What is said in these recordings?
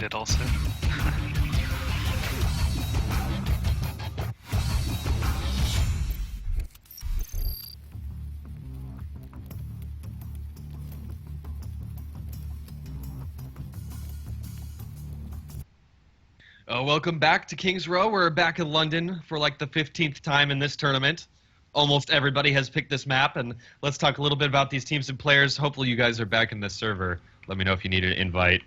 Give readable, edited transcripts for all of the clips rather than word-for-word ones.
Reunited also. Welcome back to Kings Row. We're back in London for like the 15th time in this tournament. Almost everybody has picked this map, and let's talk a little bit about these teams and players. Hopefully you guys are back in this server. Let me know if you need an invite.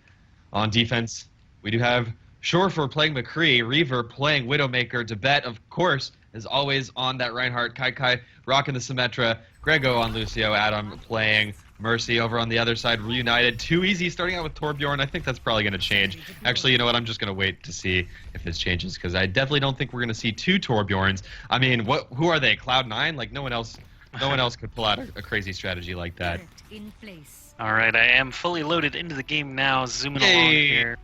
On defense, we do have Shorfer playing McCree, Reaver playing Widowmaker, Debet, of course, as always on that Reinhardt, Kai rocking the Symmetra, Grego on Lucio, Adam playing Mercy over on the other side, Reunited. Too easy starting out with Torbjorn. I think that's probably going to change. Actually, you know what? I'm just going to wait to see if this changes, because I definitely don't think we're going to see two Torbjorns. I mean, who are they? Cloud9? Like, no one else could pull out a crazy strategy like that. All right, I am fully loaded into the game now, zooming along here.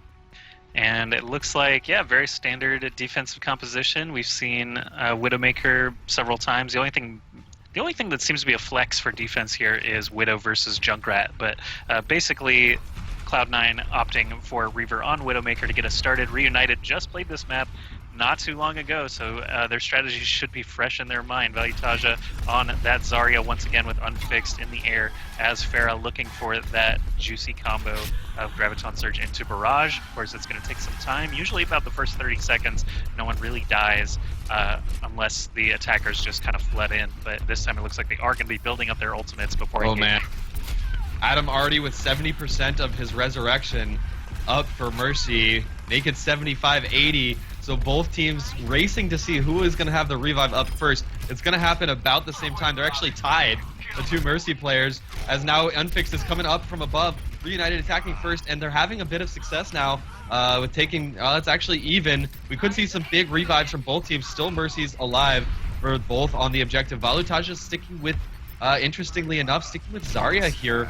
And it looks like, yeah, very standard defensive composition. We've seen Widowmaker several times. The only thing that seems to be a flex for defense here is Widow versus Junkrat, but basically Cloud9 opting for Reaver on Widowmaker to get us started. Reunited just played this map not too long ago, so their strategy should be fresh in their mind. Valutaja on that Zarya once again with Unfixed in the air as Pharah looking for that juicy combo of Graviton Surge into Barrage. Of course, it's going to take some time, usually about the first 30 seconds. No one really dies unless the attackers just kind of flood in, but this time it looks like they are going to be building up their ultimates before engaging. Man. Adam already with 70% of his resurrection up for Mercy. Naked 75-80. So both teams racing to see who is going to have the revive up first. It's going to happen about the same time. They're actually tied, the two Mercy players, as now Unfixed is coming up from above. Reunited attacking first, and they're having a bit of success now with taking, it's actually even. We could see some big revives from both teams. Still Mercy's alive for both on the objective. Valutaja sticking with, interestingly enough, sticking with Zarya here.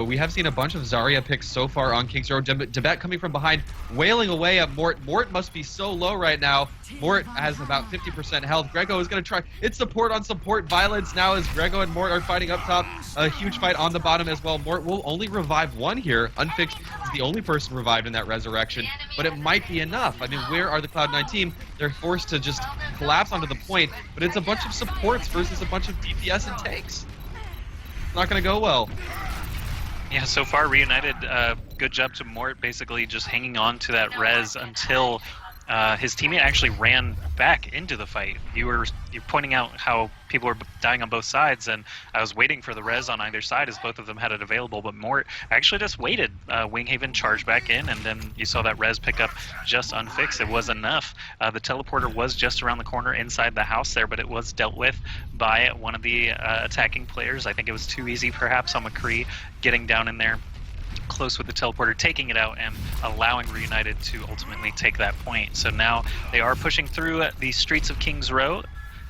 We have seen a bunch of Zarya picks so far on Kings Row. Debet coming from behind, wailing away at Mort. Mort must be so low right now. Mort has about 50% health. Grego is going to try. It's support on support violence now as Grego and Mort are fighting up top. A huge fight on the bottom as well. Mort will only revive one here. Unfixed is the only person revived in that resurrection, but it might be enough. I mean, where are the Cloud9 team? They're forced to just collapse onto the point, but it's a bunch of supports versus a bunch of DPS and tanks. Not going to go well. Yeah, so far Reunited, good job to Mort, basically just hanging on to that res until his teammate actually ran back into the fight. You're pointing out how people were dying on both sides, and I was waiting for the res on either side as both of them had it available, but Mort actually just waited. Winghaven charged back in, and then you saw that res pick up just Unfixed. It was enough. The teleporter was just around the corner inside the house there, but it was dealt with by one of the attacking players. I think it was too easy perhaps on McCree getting down in there close with the teleporter, taking it out and allowing Reunited to ultimately take that point. So now they are pushing through the streets of Kings Row,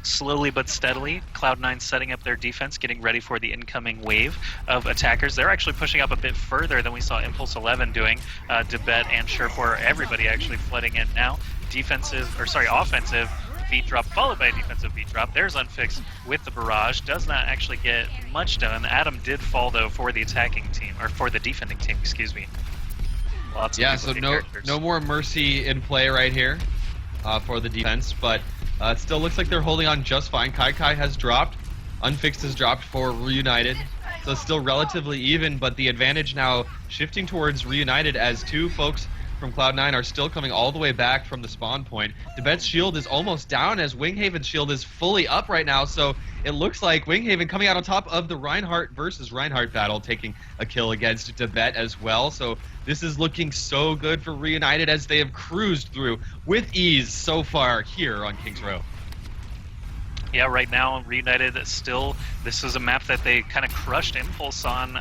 slowly but steadily. Cloud9 setting up their defense, getting ready for the incoming wave of attackers. They're actually pushing up a bit further than we saw Impulse 11 doing. Debet and Sherfor, everybody actually flooding in now. Offensive beat drop followed by a defensive beat drop. There's Unfixed with the barrage. Does not actually get much done. Adam did fall though for the attacking team, or for the defending team, excuse me. Lots of so no more Mercy in play right here for the defense, but it still looks like they're holding on just fine. Kai has dropped. Unfixed has dropped for Reunited. So still relatively even, but the advantage now shifting towards Reunited as two folks from Cloud9 are still coming all the way back from the spawn point. Debet's shield is almost down as Winghaven's shield is fully up right now, so it looks like Winghaven coming out on top of the Reinhardt versus Reinhardt battle, taking a kill against Debet as well. So this is looking so good for Reunited as they have cruised through with ease so far here on Kings Row. Yeah, right now, Reunited still, this is a map that they kind of crushed Impulse on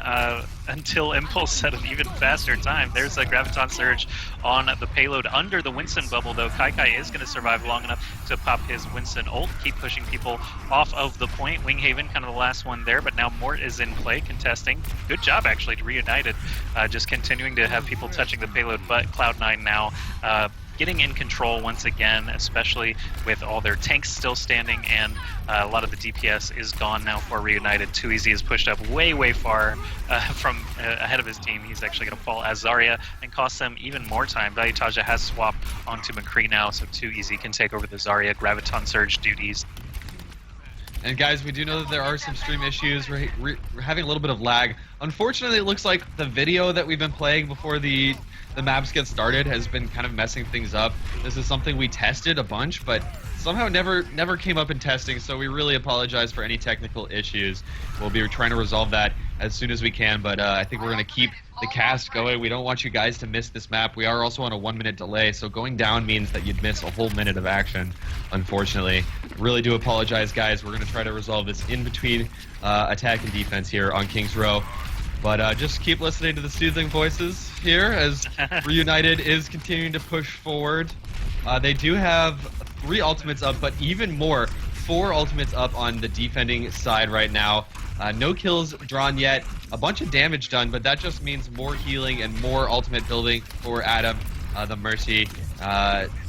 until Impulse set an even faster time. There's a Graviton Surge on the payload under the Winston bubble, though. Kai is going to survive long enough to pop his Winston ult, keep pushing people off of the point. Winghaven, kind of the last one there, but now Mort is in play, contesting. Good job, actually, to Reunited, just continuing to have people touching the payload, but Cloud9 now getting in control once again, especially with all their tanks still standing, and a lot of the DPS is gone now for Reunited. Too Easy is pushed up way far from ahead of his team. He's actually going to fall as Zarya and cost them even more time. Valuetaja has swapped onto McCree now, so Too Easy can take over the Zarya Graviton Surge duties. And guys, we do know that there are some stream issues. We're having a little bit of lag. Unfortunately, it looks like the video that we've been playing before the maps get started has been kind of messing things up. This is something we tested a bunch, but somehow never came up in testing, so we really apologize for any technical issues. We'll be trying to resolve that as soon as we can, but I think we're going to keep the cast going. We don't want you guys to miss this map. We are also on a 1-minute delay, so going down means that you'd miss a whole minute of action, unfortunately. Really do apologize, guys. We're going to try to resolve this in between attack and defense here on King's Row. But just keep listening to the soothing voices here as Reunited is continuing to push forward. They do have 3 ultimates up, but even more, 4 ultimates up on the defending side right now. No kills drawn yet, a bunch of damage done, but that just means more healing and more ultimate building for Adam, the Mercy.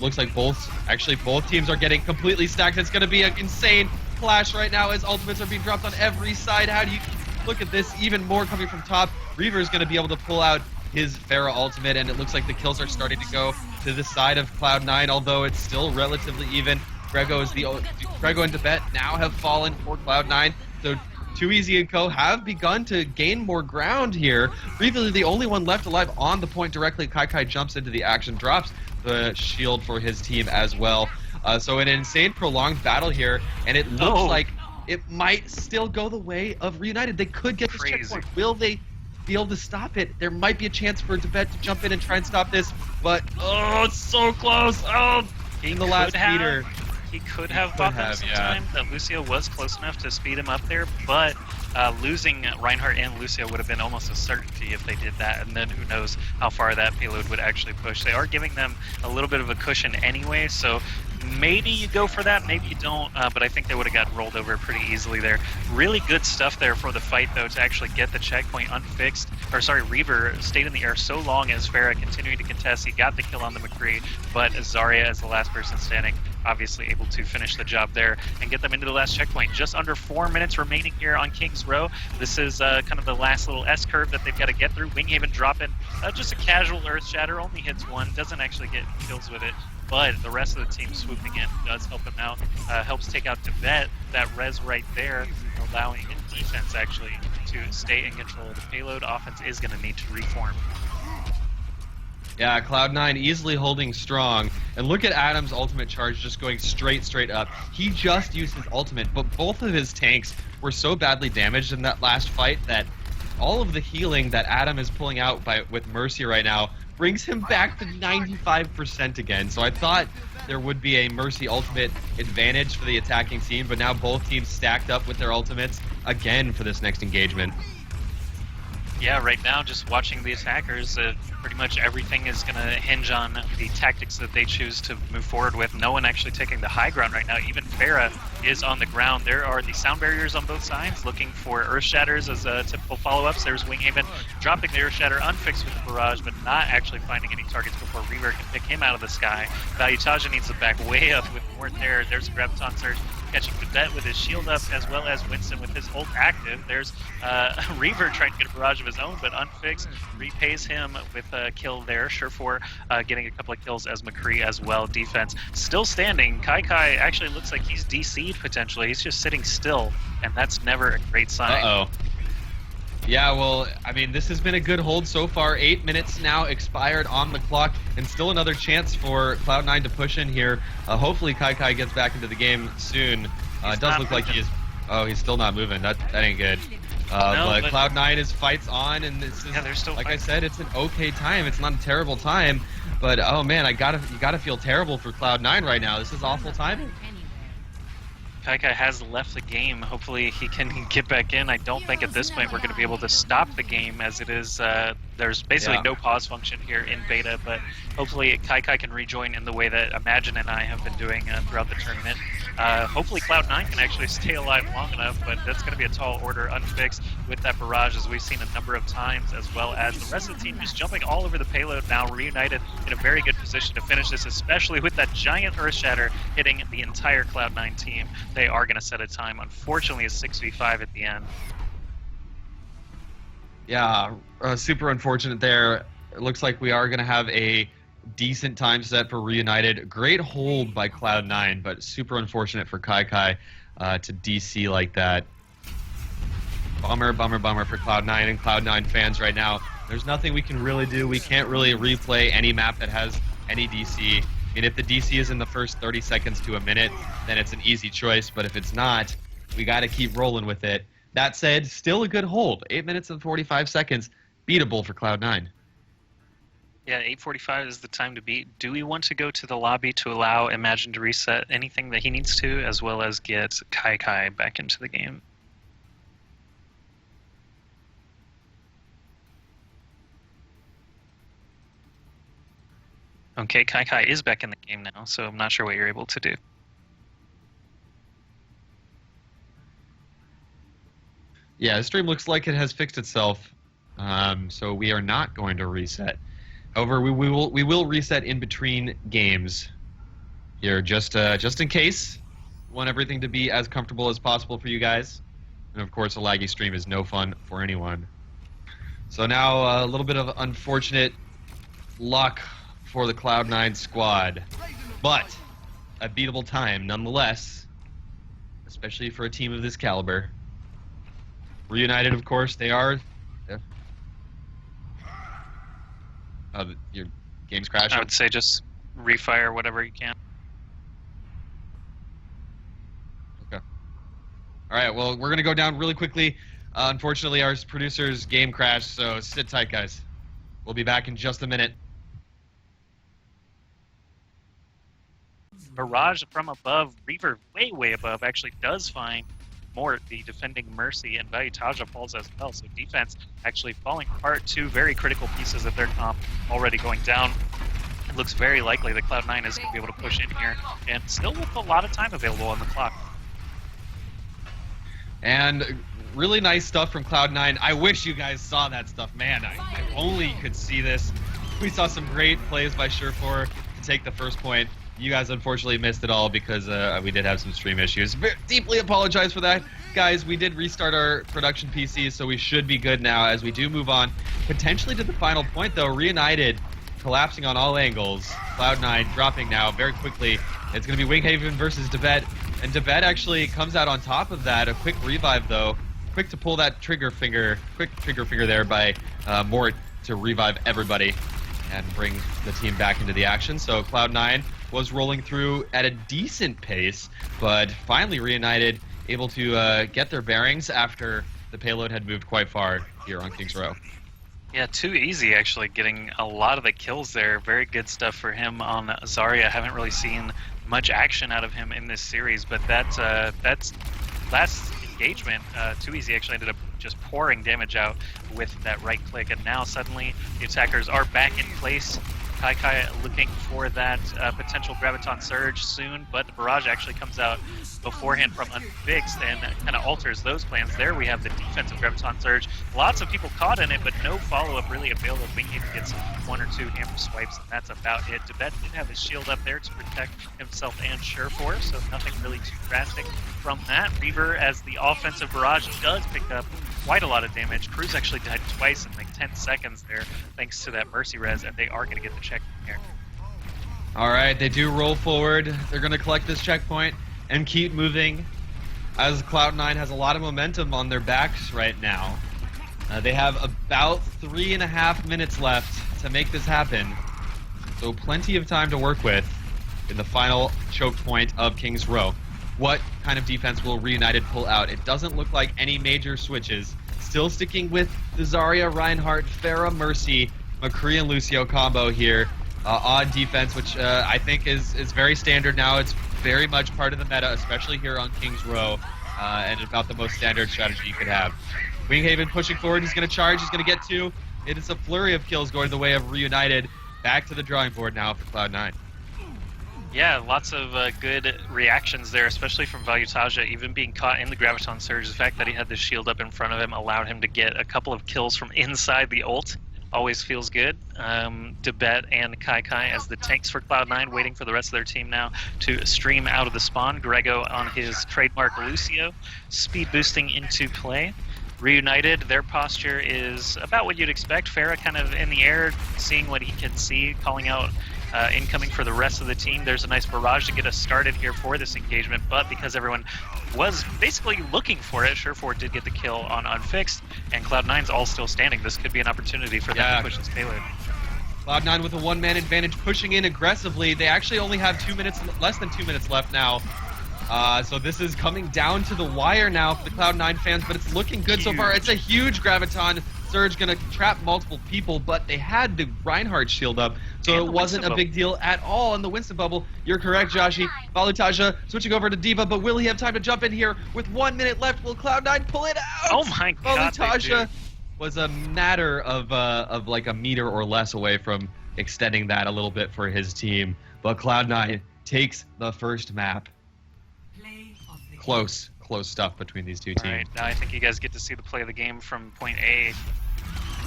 Looks like both teams are getting completely stacked. It's going to be an insane clash right now as ultimates are being dropped on every side. How do you look at this? Even more coming from top. Reaver is going to be able to pull out his Pharah ultimate, and it looks like the kills are starting to go to the side of Cloud9, although it's still relatively even. Grego and Tibet now have fallen for Cloud9, so Too Easy and Co have begun to gain more ground here. Reaver the only one left alive on the point directly. Kai jumps into the action, drops the shield for his team as well. So an insane prolonged battle here, and it looks like it might still go the way of Reunited. They could get this checkpoint. Will they be able to stop it? There might be a chance for Tibet to jump in and try and stop this, but it's so close. In the last meter. He could have bought them some time. That Lucio was close enough to speed him up there, but losing Reinhardt and Lucio would have been almost a certainty if they did that, and then who knows how far that payload would actually push. They are giving them a little bit of a cushion anyway, so maybe you go for that, maybe you don't, but I think they would have got rolled over pretty easily there. Really good stuff there for the fight, though, to actually get the checkpoint unfixed. Reaver stayed in the air so long as Pharah continuing to contest. He got the kill on the McCree, but Zarya, as the last person standing, obviously able to finish the job there and get them into the last checkpoint. Just under 4 minutes remaining here on King's Row. This is kind of the last little S-curve that they've got to get through. Winghaven dropping just a casual Earth Shatter, only hits 1, doesn't actually get kills with it. But the rest of the team swooping in does help him out, helps take out Tibet, that res right there, allowing defense actually to stay in control of the payload. Offense is going to need to reform. Yeah, Cloud9 easily holding strong. And look at Adam's ultimate charge just going straight up. He just used his ultimate, but both of his tanks were so badly damaged in that last fight that all of the healing that Adam is pulling out with Mercy right now brings him back to 95% again. So I thought there would be a Mercy ultimate advantage for the attacking team, but now both teams stacked up with their ultimates again for this next engagement. Yeah, right now, just watching the attackers, pretty much everything is going to hinge on the tactics that they choose to move forward with. No one actually taking the high ground right now. Even Pharah is on the ground. There are the sound barriers on both sides, looking for Earth Shatters as typical follow-ups. There's Winghaven dropping the Earth Shatter unfixed with the barrage, but not actually finding any targets before Reaver can pick him out of the sky. Valuetaja needs to back way up with more there. There's a Graviton Surge catching Tibet with his shield up, as well as Winston with his ult active. There's Reaver trying to get a barrage of his own, but unfixed. Repays him with a kill there. Surefour getting a couple of kills as McCree as well. Defense still standing. Kai actually looks like he's DC'd potentially. He's just sitting still, and that's never a great sign. Yeah, well, I mean, this has been a good hold so far. 8 minutes now expired on the clock, and still another chance for Cloud9 to push in here. Hopefully Kai gets back into the game soon. It does look like he is... Oh, he's still not moving. That ain't good. But Cloud9 is fights on, and this is, they're still like fighting. I said, it's an okay time. It's not a terrible time, but oh man, you gotta feel terrible for Cloud9 right now. This is awful timing. Kai has left the game. Hopefully he can get back in. I don't think at this point we're going to be able to stop the game, as it is There's basically Yeah. no pause function here in beta, but hopefully Kai can rejoin in the way that Imagine and I have been doing throughout the tournament. Hopefully Cloud9 can actually stay alive long enough, but that's going to be a tall order unfixed with that barrage, as we've seen a number of times, as well as the rest of the team just jumping all over the payload now. Reunited in a very good position to finish this, especially with that giant Earth Shatter hitting the entire Cloud9 team. They are going to set a time. Unfortunately, a 6v5 at the end. Yeah, super unfortunate there. It looks like we are going to have a decent time set for Reunited. Great hold by Cloud9, but super unfortunate for Kai to DC like that. Bummer for Cloud9 and Cloud9 fans right now. There's nothing we can really do. We can't really replay any map that has any DC. I mean, if the DC is in the first 30 seconds to a minute, then it's an easy choice, but if it's not, we got to keep rolling with it. That said, still a good hold. 8 minutes and 45 seconds. Beatable for Cloud9. Yeah, 8:45 is the time to beat. Do we want to go to the lobby to allow Imagine to reset anything that he needs to, as well as get Kai back into the game? Okay, Kai is back in the game now, so I'm not sure what you're able to do. Yeah, the stream looks like it has fixed itself, so we are not going to reset. However, we will reset in between games here, just in case. We want everything to be as comfortable as possible for you guys, and of course, a laggy stream is no fun for anyone. So now a little bit of unfortunate luck for the Cloud9 squad, but a beatable time nonetheless, especially for a team of this caliber. Reunited, of course, they are. Your game's crashing. I would say just refire whatever you can. Okay. All right. Well, we're gonna go down really quickly. Unfortunately, our producer's game crashed, so sit tight, guys. We'll be back in just a minute. Barrage from above, Reaver way above, actually does find Mort, the defending Mercy, and Vayutaja falls as well. So defense actually falling apart. Two very critical pieces of their comp already going down. It looks very likely that Cloud9 is going to be able to push in here, and still with a lot of time available on the clock. And really nice stuff from Cloud9. I wish you guys saw that stuff. Man, I only could see this. We saw some great plays by Surefour to take the first point. You guys unfortunately missed it all because we did have some stream issues. Deeply apologize for that. Guys, we did restart our production PCs, so we should be good now as we do move on potentially to the final point, though. Reunited collapsing on all angles. Cloud9 dropping now very quickly. It's going to be Winghaven versus Debet, and Debet actually comes out on top of that. A quick revive, though. Quick to pull that trigger finger there by Mort to revive everybody and bring the team back into the action. So Cloud9 was rolling through at a decent pace, but finally Reunited able to get their bearings after the payload had moved quite far here on Kings Row. Yeah, too easy actually, getting a lot of the kills there. Very good stuff for him on Zarya. Haven't really seen much action out of him in this series, but that's last engagement, Too Easy actually ended up just pouring damage out with that right click, and now suddenly the attackers are back in place. Kai looking for that potential Graviton Surge soon, but the barrage actually comes out beforehand from Unfixed and kind of alters those plans. There we have the defensive Graviton Surge. Lots of people caught in it, but no follow-up really available. Winghaven gets one or two hammer swipes, and that's about it. Tibet did have his shield up there to protect himself and Surefour, so nothing really too drastic from that. Reaver, as the offensive barrage does pick up quite a lot of damage. Cruz actually died twice in like 10 seconds there, thanks to that Mercy res, and they are going to get the check here. All right, they do roll forward. They're going to collect this checkpoint and keep moving, as Cloud9 has a lot of momentum on their backs right now. They have about 3.5 minutes left to make this happen, so plenty of time to work with in the final choke point of Kings Row. What kind of defense will Reunited pull out? It doesn't look like any major switches. Still sticking with the Zarya, Reinhardt, Pharah, Mercy, McCree, and Lucio combo here on defense, which I think is very standard now. It's very much part of the meta, especially here on Kings Row, and about the most standard strategy you could have. Winghaven pushing forward. He's going to charge. He's going to get two. it is a flurry of kills going the way of Reunited. Back to the drawing board now for Cloud9. Yeah, lots of good reactions there, especially from Valuetaja, even being caught in the Graviton Surge. The fact that he had the shield up in front of him allowed him to get a couple of kills from inside the ult. Always feels good. Debet and Kai as the tanks for Cloud9, waiting for the rest of their team now to stream out of the spawn. Grego on his trademark Lucio, speed boosting into play. Reunited, their posture is about what you'd expect. Farah kind of in the air, seeing what he can see, calling out incoming for the rest of the team. There's a nice barrage to get us started here for this engagement, but because everyone was basically looking for it, Surefour did get the kill on Unfixed, and Cloud9's all still standing. This could be an opportunity for them to push this payload. Cloud9 with a one-man advantage, pushing in aggressively. They actually only have less than 2 minutes left now. So this is coming down to the wire now for the Cloud9 fans, but it's looking good so far. It's a huge Graviton Surge, gonna trap multiple people, but they had the Reinhardt shield up, so it wasn't a big deal at all in the Winston bubble. You're correct, Joshi. Valuetaja switching over to D.Va, but will he have time to jump in here with 1 minute left? Will Cloud9 pull it out? Oh my god, Valuetaja was a matter of like a meter or less away from extending that a little bit for his team, but Cloud9 takes the first map. Close stuff between these two teams. All right, now I think you guys get to see the play of the game from point A.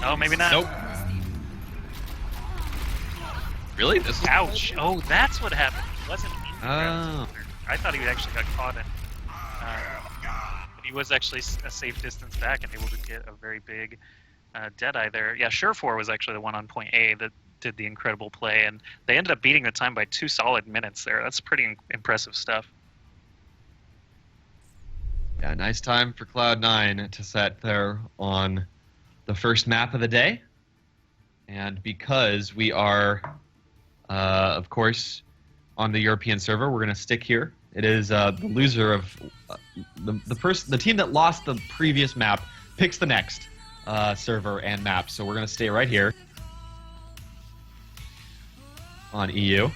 Oh, maybe not. Nope. Really? This is Ouch. Oh, that's what happened. He wasn't in the Oh. I thought he actually got caught in. But he was actually a safe distance back and able to get a very big Deadeye there. Yeah, Surefour was actually the one on point A that did the incredible play, and they ended up beating the time by 2 solid minutes there. That's pretty impressive stuff. Yeah, nice time for Cloud9 to set there on the first map of the day. And because we are, of course, on the European server, we're going to stick here. It is the loser of the team that lost the previous map picks the next server and map. So we're going to stay right here on EU.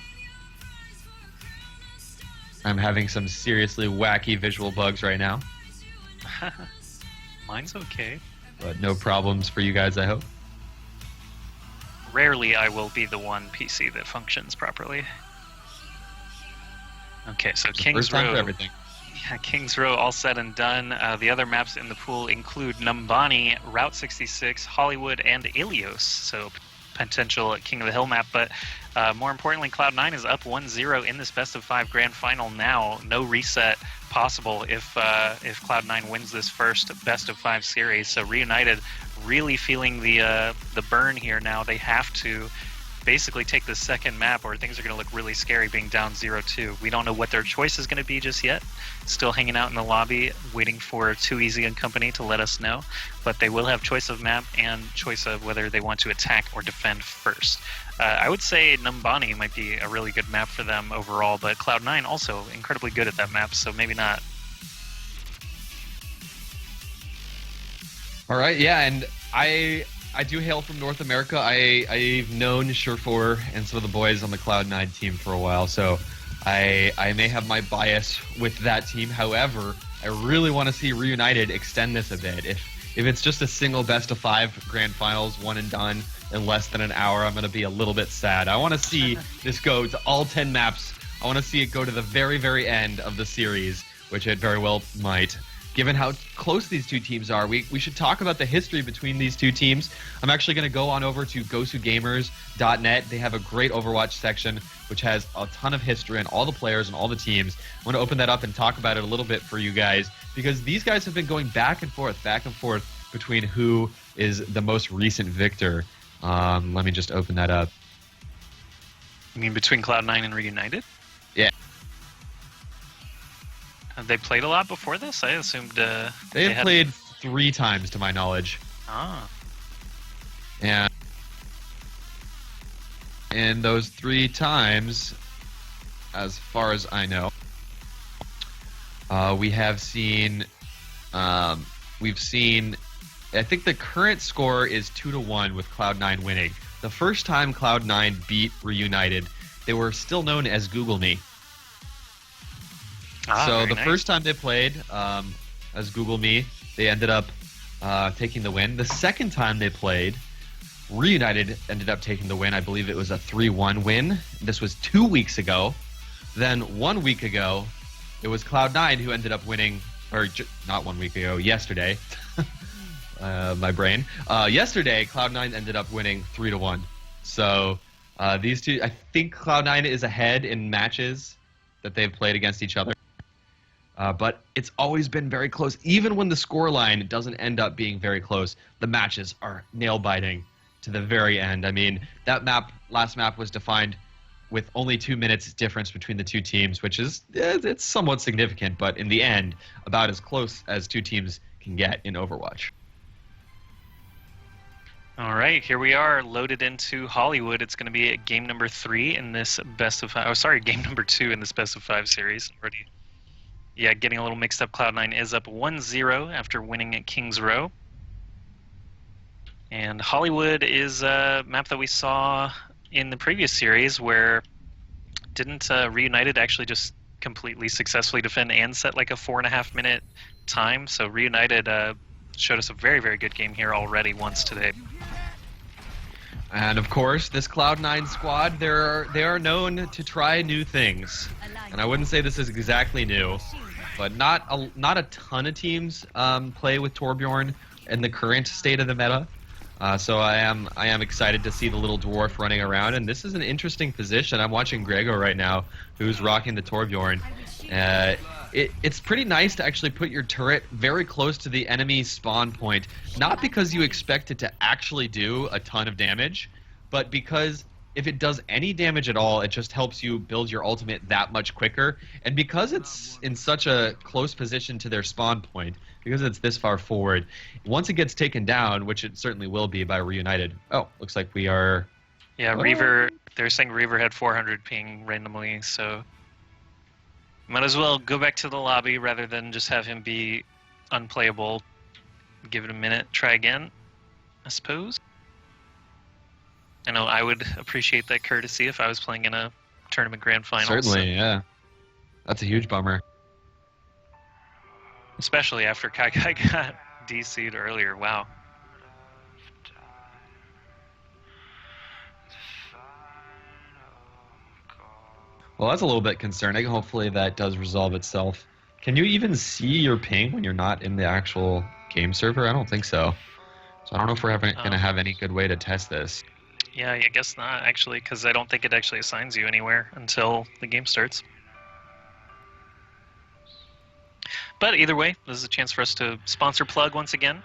I'm having some seriously wacky visual bugs right now. Mine's okay. But no problems for you guys, I hope. Rarely I will be the one PC that functions properly. Okay, so King's First time Row. for everything. Yeah, King's Row all said and done. The other maps in the pool include Numbani, Route 66, Hollywood, and Ilios. So potential King of the Hill map, but more importantly, Cloud9 is up 1-0 in this best of 5 grand final now. No reset possible if Cloud9 wins this first best of 5 series. So Reunited really feeling the burn here now. They have to basically take the second map or things are going to look really scary being down 0-2. We don't know what their choice is going to be just yet. Still hanging out in the lobby waiting for Too Easy and company to let us know, but they will have choice of map and choice of whether they want to attack or defend first. I would say Numbani might be a really good map for them overall, but Cloud9 also incredibly good at that map, so maybe not. All right, yeah, and I do hail from North America. I've known Surefour and some of the boys on the Cloud9 team for a while, so I may have my bias with that team. However, I really want to see Reunited extend this a bit. If it's just a single best of 5 grand finals, one and done in less than an hour, I'm going to be a little bit sad. I want to see this go to all 10 maps. I want to see it go to the very, very end of the series, which it very well might. Given how close these two teams are, we should talk about the history between these two teams. I'm actually going to go on over to gosugamers.net. They have a great Overwatch section, which has a ton of history on all the players and all the teams. I want to open that up and talk about it a little bit for you guys, because these guys have been going back and forth between who is the most recent victor. Let me just open that up. You mean between Cloud9 and Reunited? Yeah. Have they played a lot before this? I assumed they have played 3 times, to my knowledge. Ah. And those 3 times, as far as I know, we've seen. I think the current score is 2-1 with Cloud9 winning. The first time Cloud9 beat Reunited, they were still known as Google Me. So the first time they played as Google Me, they ended up taking the win. The second time they played, Reunited ended up taking the win. I believe it was a 3-1 win. This was 2 weeks ago. Then 1 week ago, it was Cloud9 who ended up winning, or not 1 week ago, yesterday. My brain. Yesterday, Cloud9 ended up winning 3-1. So these two, I think Cloud9 is ahead in matches that they've played against each other. But it's always been very close. Even when the scoreline doesn't end up being very close, the matches are nail-biting to the very end. I mean, that last map was defined with only 2 minutes difference between the two teams, which is it's somewhat significant, but in the end, about as close as two teams can get in Overwatch. All right, here we are, loaded into Hollywood. It's going to be game number 3 in this best of 5. Oh, sorry, game number 2 in this best of 5 series. Already, yeah, getting a little mixed up. Cloud9 is up 1-0 after winning at Kings Row. And Hollywood is a map that we saw in the previous series where didn't Reunited actually just completely successfully defend and set like a 4.5 minute time? So Reunited showed us a very, very good game here already once today. And of course, this Cloud9 squad, they are known to try new things. And I wouldn't say this is exactly new, but not a ton of teams play with Torbjorn in the current state of the meta. So I am excited to see the little dwarf running around, and this is an interesting position. I'm watching Grego right now, who's rocking the Torbjorn. It's pretty nice to actually put your turret very close to the enemy spawn point, not because you expect it to actually do a ton of damage, but because if it does any damage at all, it just helps you build your ultimate that much quicker. And because it's in such a close position to their spawn point, because it's this far forward, once it gets taken down, which it certainly will be by Reunited. Oh, looks like we are... Yeah, oh. Reaver, they're saying Reaver had 400 ping randomly, so might as well go back to the lobby rather than just have him be unplayable. Give it a minute, try again, I suppose. I know I would appreciate that courtesy if I was playing in a tournament grand final. Certainly, yeah. That's a huge bummer. Especially after Kai got DC'd earlier, wow. Well, that's a little bit concerning. Hopefully that does resolve itself. Can you even see your ping when you're not in the actual game server? I don't think so. So I don't know if we're going to have any good way to test this. Yeah, I guess not, actually, because I don't think it actually assigns you anywhere until the game starts. But either way, this is a chance for us to sponsor plug once again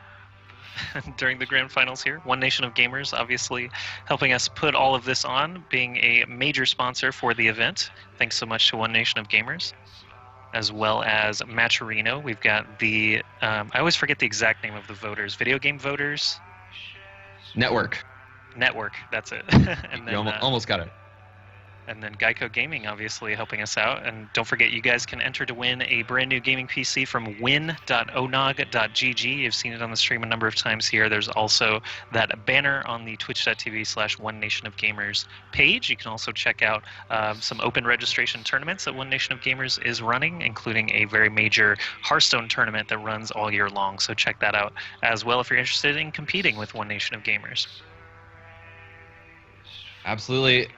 during the grand finals here. One Nation of Gamers, obviously, helping us put all of this on, being a major sponsor for the event. Thanks so much to One Nation of Gamers, as well as Matcherino. We've got the, I always forget the exact name of the voters, Video Game Voters? Network, that's it. And then, you almost got it. And then Geico Gaming, obviously, helping us out. And don't forget, you guys can enter to win a brand new gaming PC from win.onog.gg. You've seen it on the stream a number of times here. There's also that banner on the twitch.tv/One Nation of Gamers page. You can also check out some open registration tournaments that One Nation of Gamers is running, including a very major Hearthstone tournament that runs all year long. So check that out as well if you're interested in competing with One Nation of Gamers. Absolutely.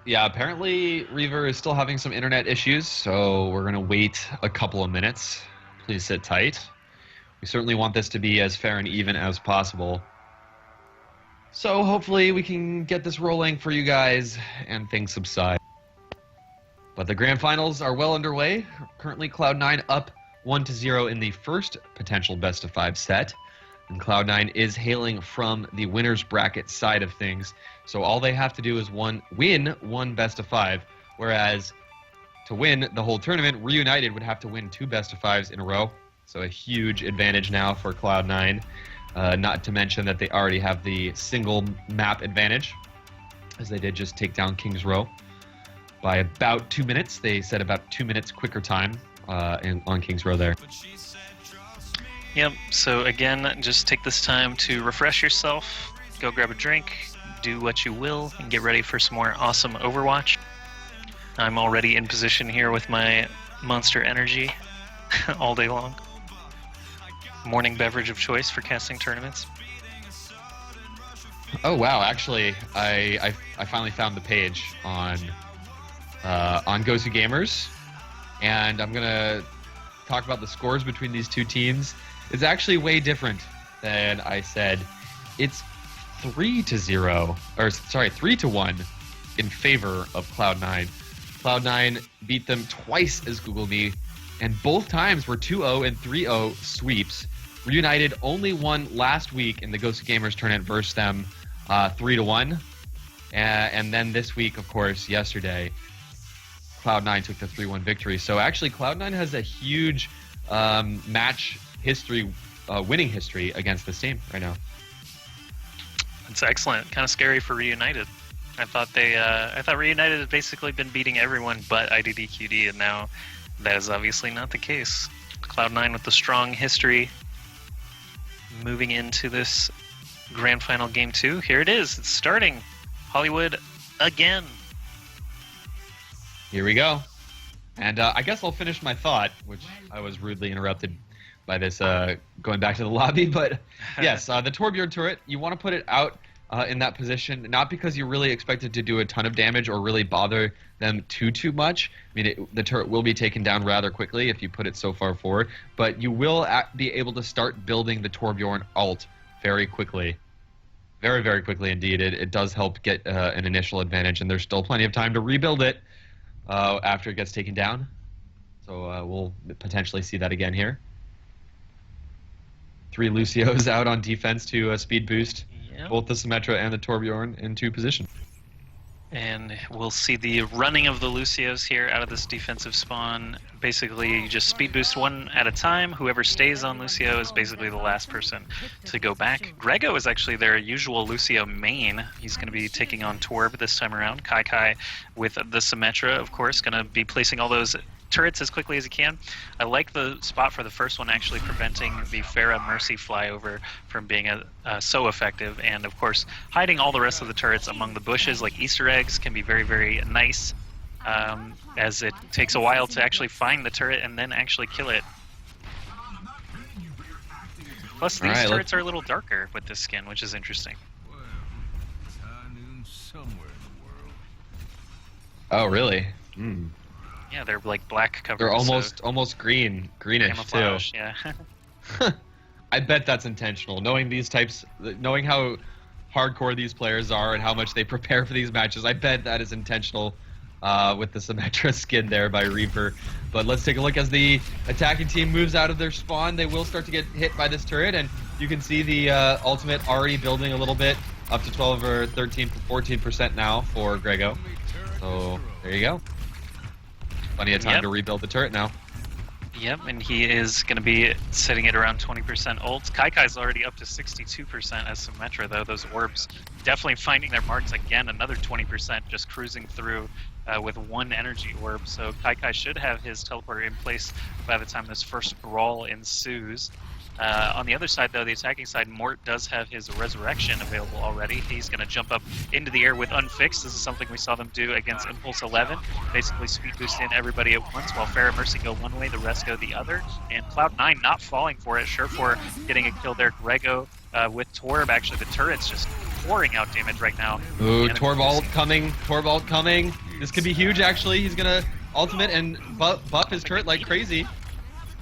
Yeah, apparently Reaver is still having some internet issues, so we're going to wait a couple of minutes. Please sit tight. We certainly want this to be as fair and even as possible. So hopefully we can get this rolling for you guys and things subside. But the grand finals are well underway. Currently Cloud9 up 1-0 in the first potential best of 5 set. And Cloud9 is hailing from the winner's bracket side of things. So all they have to do is win one best of 5, whereas to win the whole tournament, Reunited would have to win 2 best of 5s in a row. So a huge advantage now for Cloud9. Not to mention that they already have the single map advantage, as they did just take down Kings Row by about 2 minutes. They said about 2 minutes quicker time on Kings Row there. Yep, so again, just take this time to refresh yourself, go grab a drink, do what you will, and get ready for some more awesome Overwatch. I'm already in position here with my Monster Energy all day long. Morning beverage of choice for casting tournaments. Oh wow! Actually, I finally found the page on Go2 Gamers, and I'm gonna talk about the scores between these two teams. It's actually way different than I said. It's 3-0, or sorry, 3-1 in favor of Cloud9. Cloud9 beat them twice as Google Me, and both times were 2-0 and 3-0 sweeps. Reunited only won last week in the Ghost Gamers tournament versus them 3-1. And then this week, of course, yesterday, Cloud9 took the 3-1 victory. So actually, Cloud9 has a huge match history, winning history against this team right now. It's excellent. Kind of scary for Reunited. I thought Reunited had basically been beating everyone but IDDQD, and now that is obviously not the case. Cloud9 with the strong history, moving into this grand final game 2. Here it is. It's starting. Hollywood again. Here we go. And I guess I'll finish my thought, which I was rudely interrupted by this going back to the lobby. But yes, the Torbjorn turret, you want to put it out in that position, not because you really expect it to do a ton of damage or really bother them too much. I mean, the turret will be taken down rather quickly if you put it so far forward, but you will be able to start building the Torbjorn ult very quickly. Very, very quickly indeed. It does help get an initial advantage, and there's still plenty of time to rebuild it after it gets taken down. So we'll potentially see that again here. 3 Lucios out on defense to speed boost both the Symmetra and the Torbjorn into position. And we'll see the running of the Lucios here out of this defensive spawn. Basically, you just speed boost one at a time. Whoever stays on Lucio is basically the last person to go back. Grego is actually their usual Lucio main. He's going to be taking on Torb this time around. Kai with the Symmetra, of course, going to be placing all those turrets as quickly as he can. I like the spot for the first one, actually preventing the Pharah Mercy flyover from being so effective, and of course hiding all the rest of the turrets among the bushes like Easter eggs can be very, very nice, as it takes a while to actually find the turret and then actually kill it. Plus these turrets are a little darker with this skin, which is interesting. Oh really? Hmm. Yeah, they're like black covered. They're almost greenish camouflage, too. Yeah. I bet that's intentional. Knowing how hardcore these players are and how much they prepare for these matches, I bet that is intentional with the Symmetra skin there by Reaper. But let's take a look as the attacking team moves out of their spawn. They will start to get hit by this turret, and you can see the ultimate already building a little bit, up to 12 or 13, 14% now for Grego. So there you go. Plenty of time to rebuild the turret now. Yep, and he is going to be sitting at around 20% ult. Kai's already up to 62% as Symmetra, though. Those orbs definitely finding their marks again. Another 20% just cruising through with 1 energy orb. So Kai should have his teleporter in place by the time this first brawl ensues. On the other side, though, the attacking side, Mort does have his Resurrection available already. He's going to jump up into the air with Unfixed. This is something we saw them do against Impulse 11. Basically speed boosting everybody at once while Pharah Mercy go one way, the rest go the other. And Cloud9 not falling for it. Sure for getting a kill there. Grego with Torb. Actually, the turret's just pouring out damage right now. Ooh, Torb ult coming. Torb ult coming. This could be huge, actually. He's going to ultimate and buff his turret like crazy.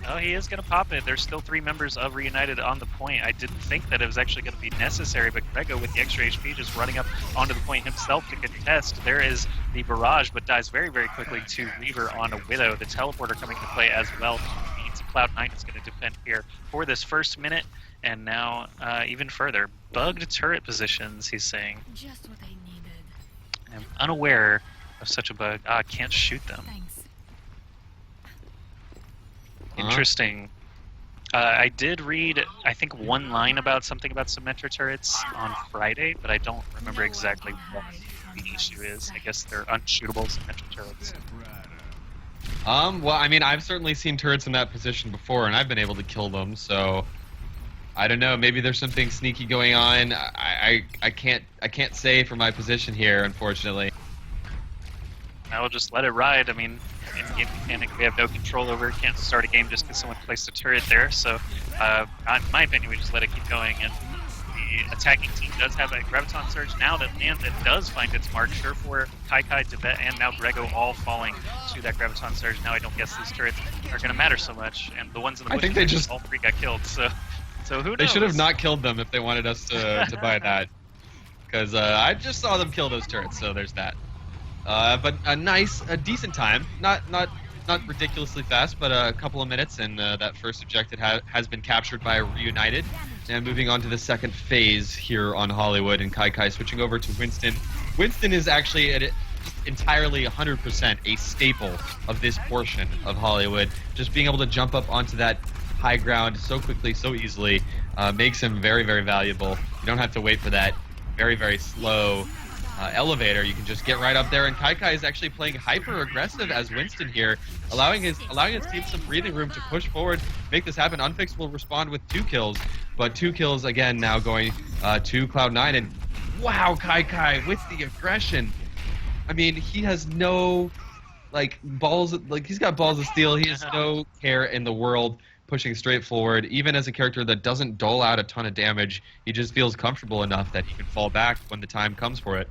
Oh, he is going to pop it. There's still 3 members of Reunited on the point. I didn't think that it was actually going to be necessary, but Grego with the extra HP just running up onto the point himself to contest. There is the barrage, but dies very, very quickly to Reaver on a Widow. The teleporter coming into play as well means Cloud9 is going to defend here for this first minute, and now even further. Bugged turret positions, he's saying. Just what I needed. I'm unaware of such a bug. I can't shoot them. Thanks. Interesting. I did read, I think, 1 line about something about Symmetra turrets on Friday, but I don't remember exactly what the issue is. I guess they're unshootable Symmetra turrets. Well, I mean, I've certainly seen turrets in that position before, and I've been able to kill them, so I don't know. Maybe there's something sneaky going on. I can't say for my position here, unfortunately. I will just let it ride. I mean, in game mechanic, we have no control over it. Can't start a game just because someone placed a turret there. So, in my opinion, we just let it keep going. And the attacking team does have a Graviton Surge now that lands and does find its mark. Surefour, Kai, Tibet, and now Grego all falling to that Graviton Surge. Now I don't guess these turrets are going to matter so much, and the ones in the I think they just all 3 got killed. So who knows? They should have not killed them if they wanted us to buy that, because I just saw them kill those turrets. So there's that. But a decent time, not ridiculously fast, but a couple of minutes, and that first objective has been captured by Reunited. And moving on to the second phase here on Hollywood, and Kai switching over to Winston. Winston is actually entirely 100% a staple of this portion of Hollywood. Just being able to jump up onto that high ground so quickly, so easily, makes him very, very valuable. You don't have to wait for that very, very slow elevator. You can just get right up there, and Kai is actually playing hyper aggressive as Winston here, allowing his team some breathing room to push forward, make this happen. Unfix will respond with 2 kills, but 2 kills again now going to Cloud9, and wow, Kai with the aggression. I mean, he has no balls, he's got balls of steel. He has no care in the world, pushing straight forward. Even as a character that doesn't dole out a ton of damage, he just feels comfortable enough that he can fall back when the time comes for it.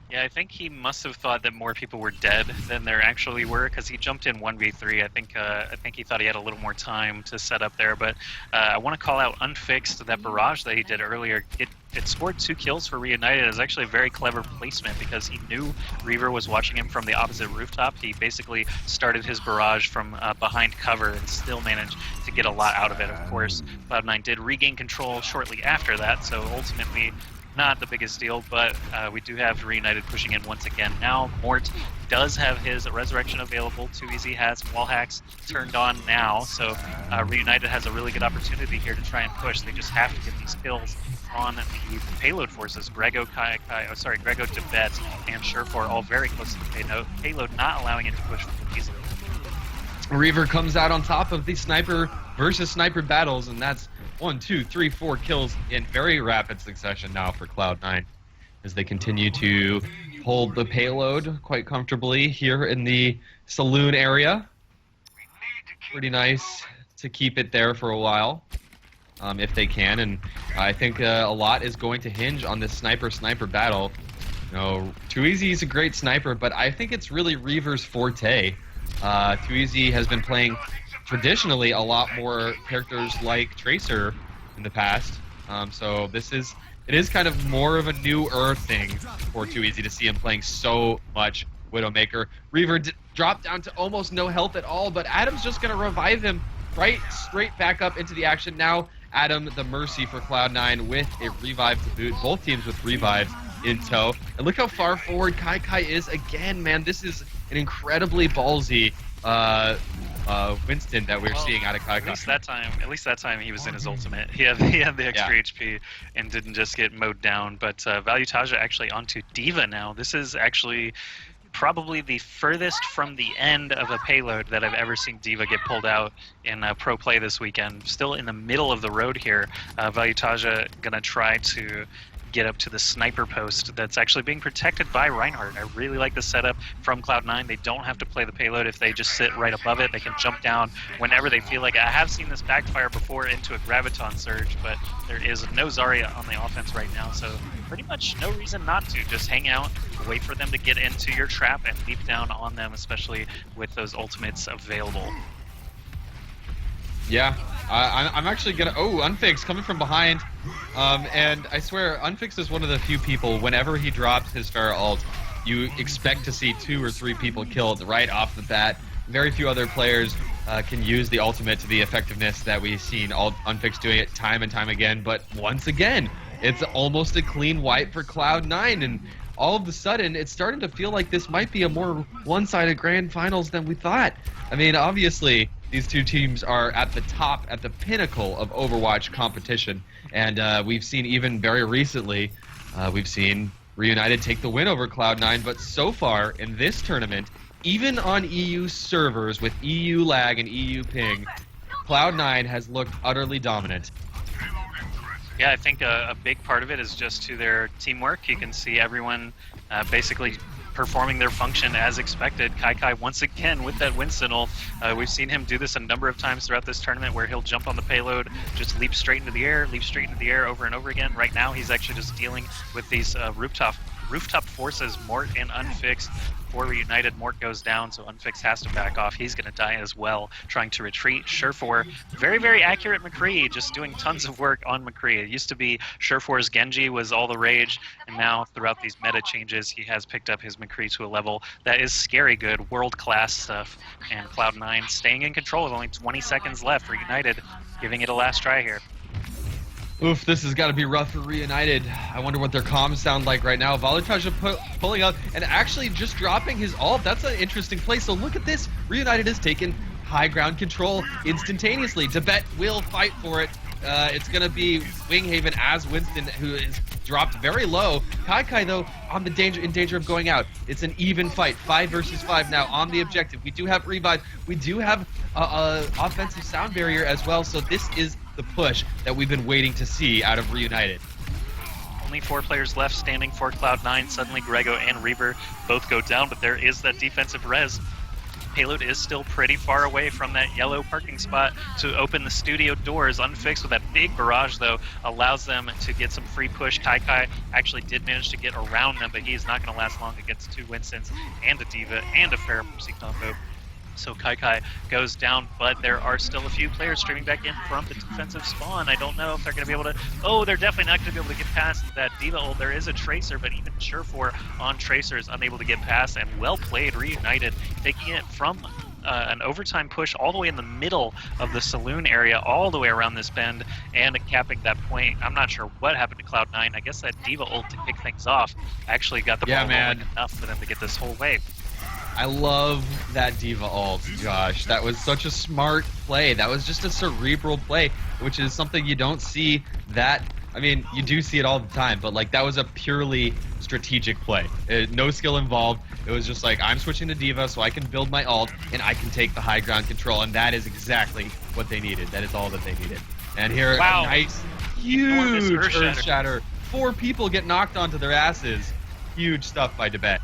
Yeah, I think he must have thought that more people were dead than there actually were, because he jumped in 1v3. I think he thought he had a little more time to set up there. But I want to call out Unfixed. That barrage that he did earlier, it scored 2 kills for Reunited. It was actually a very clever placement because he knew Reaver was watching him from the opposite rooftop. He basically started his barrage from behind cover and still managed to get a lot out of it. Of course, Cloud9 did regain control shortly after that, so ultimately not the biggest deal, but we do have Reunited pushing in once again. Now Mort does have his Resurrection available. 2EZ has wall hacks turned on now, so Reunited has a really good opportunity here to try and push. They just have to get these kills on the payload forces. Grego, Grego, Tibet, and Surefour all very close to the payload, not allowing it to push easily. Reaver comes out on top of the sniper versus sniper battles, and that's 1, 2, 3, 4 kills in very rapid succession now for Cloud9 as they continue to hold the payload quite comfortably here in the saloon area. Pretty nice to keep it there for a while, if they can, and I think a lot is going to hinge on this sniper battle. You know, 2EZ is a great sniper, but I think it's really Reaver's forte. 2EZ has been playing traditionally a lot more characters like Tracer in the past, so it is kind of more of a newer thing for 2EZ to see him playing so much Widowmaker. Reaver dropped down to almost no health at all, but Adam's just going to revive him right straight back up into the action. Now Adam the Mercy for Cloud9 with a revive to boot, both teams with revives in tow. And look how far forward Kai is again, man. This is an incredibly ballsy Winston that we're seeing out of Kai. At least that time he was in his ultimate. He had the extra HP and didn't just get mowed down. But Valutaja actually onto D.Va now. This is actually probably the furthest from the end of a payload that I've ever seen D.Va get pulled out in pro play this weekend. Still in the middle of the road here. Valutaja gonna try to get up to the sniper post that's actually being protected by Reinhardt. I really like the setup from Cloud9. They don't have to play the payload if they just sit right above it. They can jump down whenever they feel like it. I have seen this backfire before into a Graviton Surge, but there is no Zarya on the offense right now, so pretty much no reason not to. Just hang out, wait for them to get into your trap, and leap down on them, especially with those ultimates available. Yeah, I'm actually gonna. Oh, Unfix coming from behind, and I swear Unfix is one of the few people. Whenever he drops his Pharah ult, you expect to see 2 or 3 people killed right off the bat. Very few other players can use the ultimate to the effectiveness that we've seen Unfix doing it time and time again. But once again, it's almost a clean wipe for Cloud9, and all of a sudden, it's starting to feel like this might be a more one-sided grand finals than we thought. I mean, obviously, these two teams are at the top, at the pinnacle of Overwatch competition, and we've seen even very recently, we've seen Reunited take the win over Cloud9, but so far in this tournament, even on EU servers with EU lag and EU ping, Cloud9 has looked utterly dominant. Yeah, I think a big part of it is just to their teamwork. You can see everyone basically performing their function as expected. Kai once again with that Winston ult. We've seen him do this a number of times throughout this tournament where he'll jump on the payload, just leap straight into the air over and over again. Right now he's actually just dealing with these rooftop forces, Mort and Unfixed. For Reunited, Mort goes down, so Unfixed has to back off. He's going to die as well, trying to retreat. Surefour, very, very accurate McCree, just doing tons of work on McCree. It used to be Surefour's Genji was all the rage, and now throughout these meta changes, he has picked up his McCree to a level that is scary good, world-class stuff. And Cloud9 staying in control with only 20 seconds left. Reunited giving it a last try here. Oof, this has got to be rough for Reunited. I wonder what their comms sound like right now. Volatage pulling up and actually just dropping his ult. That's an interesting play. So look at this. Reunited has taken high ground control instantaneously. Tibet will fight for it. It's going to be Winghaven as Winston, who is dropped very low. Kai, though, in danger of going out. It's an even fight, 5 versus 5 now on the objective. We do have revive. We do have offensive sound barrier as well. So this is the push that we've been waiting to see out of Reunited. Only 4 players left standing for Cloud9. Suddenly Grego and Reaper both go down, but there is that defensive res. Payload is still pretty far away from that yellow parking spot to open the studio doors. Unfixed with that big barrage, though, allows them to get some free push. Kai actually did manage to get around them, but he is not going to last long against 2 Winstons and a D.Va and a Pharah Mercy combo. So Kai goes down, but there are still a few players streaming back in from the defensive spawn. I don't know if they're going to be able to... Oh, they're definitely not going to be able to get past that D.Va ult. There is a Tracer, but even Surefour on Tracer is unable to get past, and well played, Reunited, taking it from an overtime push all the way in the middle of the saloon area, all the way around this bend, and capping that point. I'm not sure what happened to Cloud9. I guess that D.Va ult to kick things off actually got the ball rolling enough for them to get this whole wave. I love that D.Va ult, Josh. That was such a smart play. That was just a cerebral play, which is something you don't see that... I mean, you do see it all the time, but like that was a purely strategic play. No skill involved. It was just like, I'm switching to D.Va so I can build my ult and I can take the high ground control, and that is exactly what they needed. That is all that they needed. And here, a nice, huge Earth Shatter. 4 people get knocked onto their asses. Huge stuff by Tibet.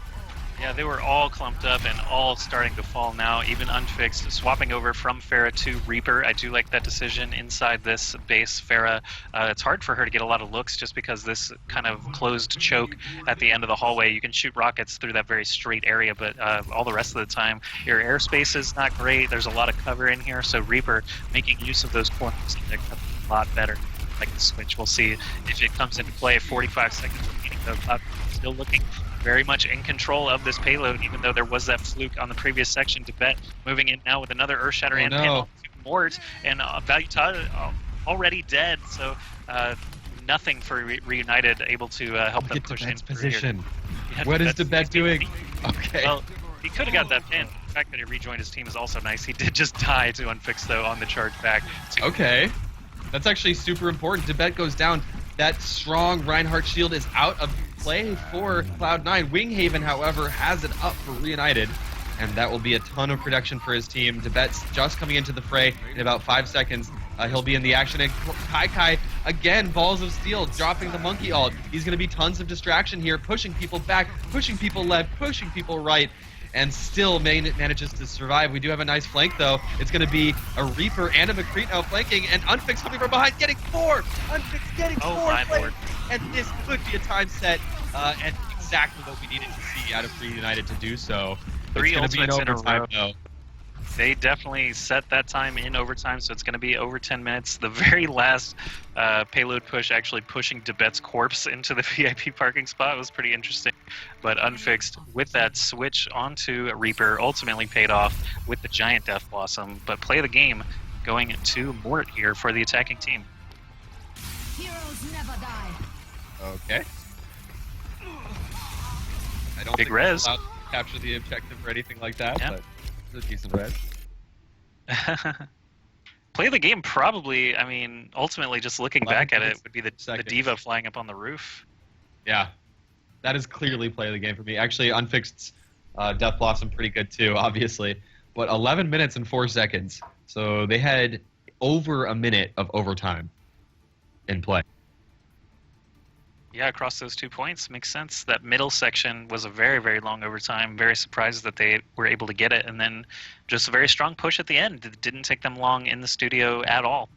Yeah, they were all clumped up and all starting to fall now, even Unfixed, swapping over from Pharah to Reaper. I do like that decision inside this base. Pharah, it's hard for her to get a lot of looks just because this kind of closed choke at the end of the hallway. You can shoot rockets through that very straight area, but all the rest of the time, your airspace is not great. There's a lot of cover in here, so Reaper making use of those corners a lot better. Like the switch, we'll see if it comes into play. 45 seconds remaining, though. Cloud still looking very much in control of this payload, even though there was that fluke on the previous section. Tibet moving in now with another Earth Shatter and pin to Mort, and Valuta already dead, so nothing for Reunited able to help them push in position. Yeah, what is Tibet doing? Okay. Well, he could have got that pin. The fact that he rejoined his team is also nice. He did just die to Unfix, though, on the charge back. Okay. That's actually super important. Tibet goes down. That strong Reinhardt shield is out of play for Cloud9. Winghaven, however, has it up for Reunited, and that will be a ton of production for his team. Tibet's just coming into the fray in about 5 seconds. He'll be in the action, and Kai, again, balls of steel, dropping the monkey ult. He's going to be tons of distraction here, pushing people back, pushing people left, pushing people right, and still manages to survive. We do have a nice flank, though. It's going to be a Reaper and a McCree now flanking, and Unfix coming from behind, getting 4! Unfix getting 4 flanks! And this could be a time set, and exactly what we needed to see out of Reunited to do so. 3 it's going to be an overtime, though. They definitely set that time in overtime, so it's going to be over 10 minutes. The very last payload push, actually pushing Tibet's corpse into the VIP parking spot, was pretty interesting. But Unfixed, with that switch onto Reaper, ultimately paid off with the giant Death Blossom. But play the game going to Mort here for the attacking team. Heroes never die. Okay. I don't Big think res. we're allowed to capture the objective or anything like that, Yeah. but it's a decent res. Play the game probably, I mean, ultimately just looking back at it would be the seconds. D.Va flying up on the roof. Yeah. That is clearly play of the game for me. Actually, Unfixed's Death Blossom pretty good too, obviously. But 11 minutes and 4 seconds. So they had over a minute of overtime in play. Yeah, across those 2 points makes sense. That middle section was a very, very long overtime. Very surprised that they were able to get it, and then just a very strong push at the end. It didn't take them long in the studio at all.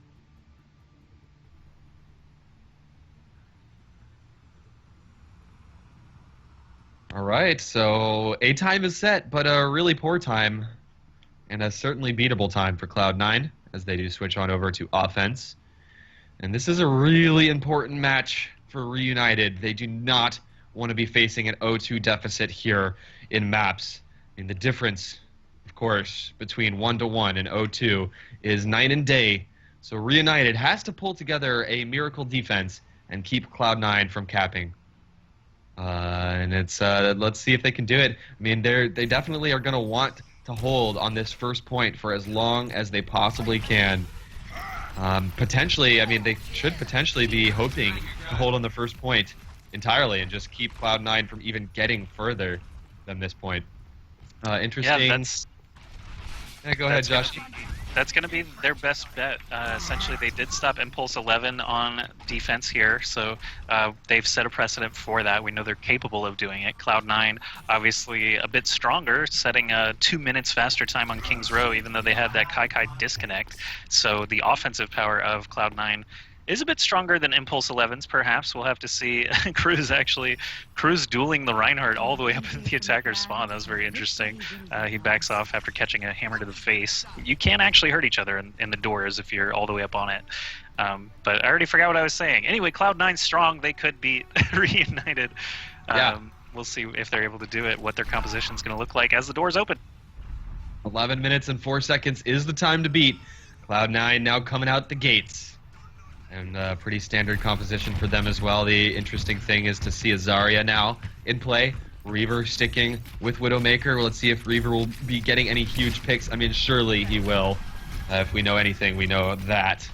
All right, so a time is set, but a really poor time, and a certainly beatable time for Cloud9 as they do switch on over to offense. And this is a really important match for Reunited. They do not want to be facing an 0-2 deficit here in maps. And the difference, of course, between 1-1 and 0-2 is night and day. So Reunited has to pull together a miracle defense and keep Cloud9 from capping. And it's let's see if they can do it. I mean, they definitely are going to want to hold on this first point for as long as they possibly can. Potentially, I mean, they should potentially be hoping to hold on the first point entirely and just keep Cloud9 from even getting further than this point. Interesting. Yeah, that's. Yeah, go ahead, Josh. That's going to be their best bet. Essentially, they did stop Impulse 11 on defense here, so they've set a precedent for that. We know they're capable of doing it. Cloud9, obviously a bit stronger, setting a 2 minutes faster time on King's Row, even though they had that Kai disconnect. So the offensive power of Cloud9 is a bit stronger than Impulse 11's, perhaps. We'll have to see. Cruz dueling the Reinhardt all the way up in the attacker's spawn. That was very interesting. He backs off after catching a hammer to the face. You can actually hurt each other in the doors if you're all the way up on it. But I already forgot what I was saying. Anyway, Cloud9's strong. They could beat Reunited. Yeah. We'll see if they're able to do it, what their composition is going to look like as the doors open. 11 minutes and 4 seconds is the time to beat. Cloud9 now coming out the gates. And pretty standard composition for them as well. The interesting thing is to see Azaria now in play. Reaver sticking with Widowmaker. Well, let's see if Reaver will be getting any huge picks. I mean, surely he will. If we know anything, we know that.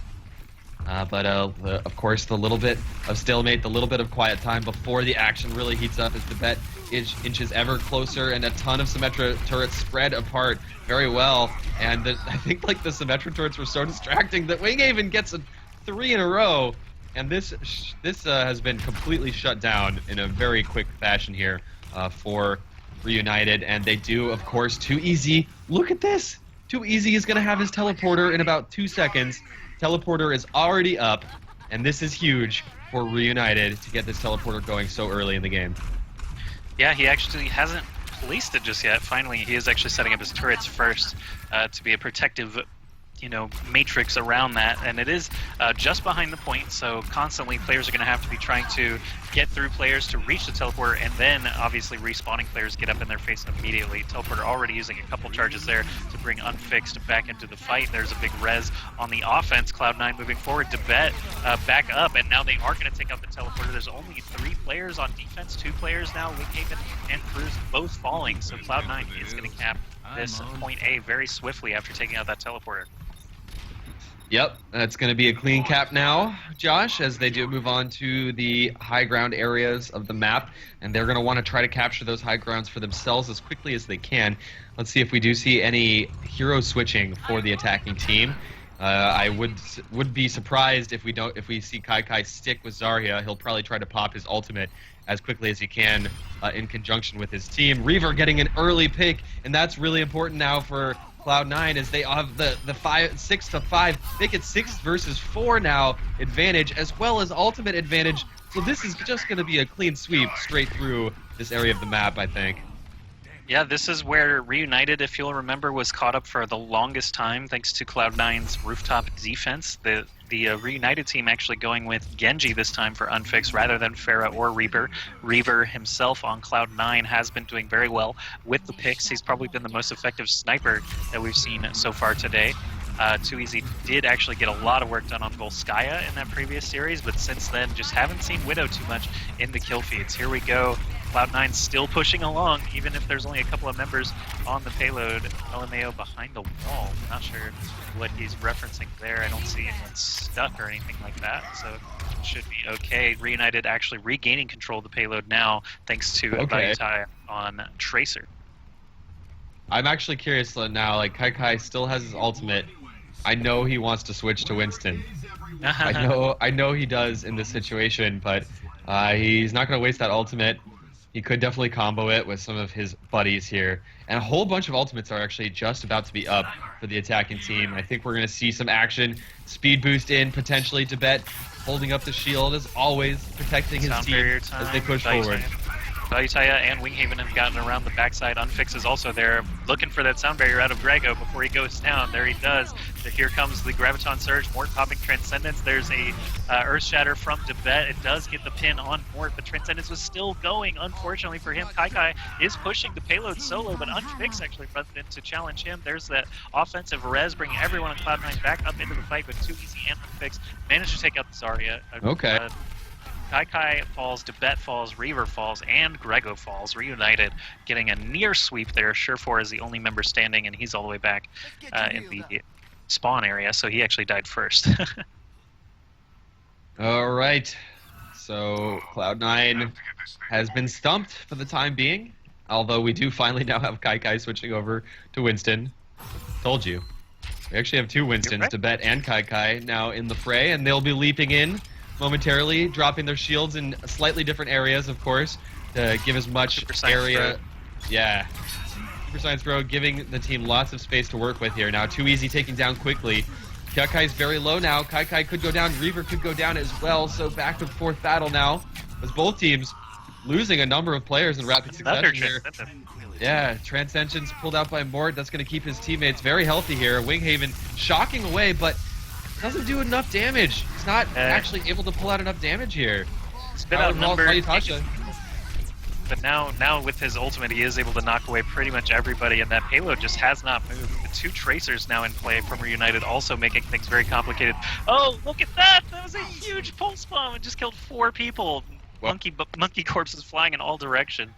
But of course, the little bit of stalemate, the little bit of quiet time before the action really heats up as the bet inches ever closer, and a ton of Symmetra turrets spread apart very well. And I think like the Symmetra turrets were so distracting that Winghaven gets a 3 in a row, and this has been completely shut down in a very quick fashion here for Reunited, and they do, of course, Too Easy. Look at this! Too Easy is going to have his teleporter in about 2 seconds. Teleporter is already up, and this is huge for Reunited to get this teleporter going so early in the game. Yeah, he actually hasn't placed it just yet. Finally, he is actually setting up his turrets first to be a protective matrix around that, and it is just behind the point, so constantly players are going to have to be trying to get through players to reach the teleporter, and then obviously respawning players get up in their face immediately. Teleporter already using a couple charges there to bring Unfixed back into the fight. There's a big res on the offense. Cloud9 moving forward to bet back up, and now they are going to take out the teleporter. There's only 3 players on defense, 2 players now, Winghaven and Cruz both falling, so Cloud9 is going to cap this point A very swiftly after taking out that teleporter. Yep, that's going to be a clean cap now, Josh, as they do move on to the high ground areas of the map, and they're going to want to try to capture those high grounds for themselves as quickly as they can. Let's see if we do see any hero switching for the attacking team. I would be surprised if we see Kai stick with Zarya. He'll probably try to pop his ultimate as quickly as he can in conjunction with his team. Reaver getting an early pick, and that's really important now for Cloud9 as they have the 6 to 5. They get 6 versus 4 now advantage as well as ultimate advantage. So this is just going to be a clean sweep straight through this area of the map, I think. Yeah, this is where Reunited, if you'll remember, was caught up for the longest time thanks to Cloud9's rooftop defense. The Reunited team actually going with Genji this time for Unfix rather than Pharah or Reaper. Reaver himself on Cloud9 has been doing very well with the picks. He's probably been the most effective sniper that we've seen so far today. Too Easy did actually get a lot of work done on Volskaya in that previous series, but since then just haven't seen Widow too much in the kill feeds. Here we go. Cloud9 still pushing along, even if there's only a couple of members on the payload. LMAO behind the wall. Not sure what he's referencing there. I don't see anyone stuck or anything like that, so it should be okay. Reunited actually regaining control of the payload now, thanks to Baitai on Tracer. I'm actually curious now, like Kai still has his ultimate. I know he wants to switch to Winston. I know he does in this situation, but He's not going to waste that ultimate. He could definitely combo it with some of his buddies here. And a whole bunch of ultimates are actually just about to be up for the attacking team. I think we're going to see some action. Speed boost in, potentially Tibet holding up the shield as always, protecting his team as they push forward. Valuetaya and Winghaven have gotten around the backside. Unfix is also there, looking for that sound barrier out of Grego before he goes down. There he does. Here comes the Graviton Surge. Mort popping Transcendence. There's a Earth Shatter from Tibet. It does get the pin on Mort, but Transcendence was still going. Unfortunately for him, Kai is pushing the payload solo, but Unfix actually runs in to challenge him. There's that offensive res, bringing everyone on Cloud9 back up into the fight, but Too Easy and Unfix managed to take out the Zarya. Okay. Kai falls, Tibet falls, Reaver falls, and Grego falls. Reunited getting a near sweep there. Surefour is the only member standing, and he's all the way back in the spawn area, so he actually died first. All right. So Cloud9 has been stumped for the time being, although we do finally now have Kai switching over to Winston. Told you. We actually have two Winstons, Tibet and Kai now in the fray, and they'll be leaping in momentarily, dropping their shields in slightly different areas, of course, to give as much area. Yeah. Super Science Bro giving the team lots of space to work with here. Now, Too Easy taking down quickly. Kai's very low now. Kai could go down. Reaver could go down as well. So back to fourth battle now, as both teams losing a number of players in rapid succession here. Yeah, Transcension's pulled out by Mort. That's going to keep his teammates very healthy here. Winghaven shocking away, but doesn't do enough damage. He's not actually able to pull out enough damage here. It's been outnumbered. But now with his ultimate, he is able to knock away pretty much everybody, and that payload just has not moved. The two Tracers now in play from Reunited, also making things very complicated. Oh, look at that! That was a huge pulse bomb. It just killed 4 people. Monkey corpses flying in all directions.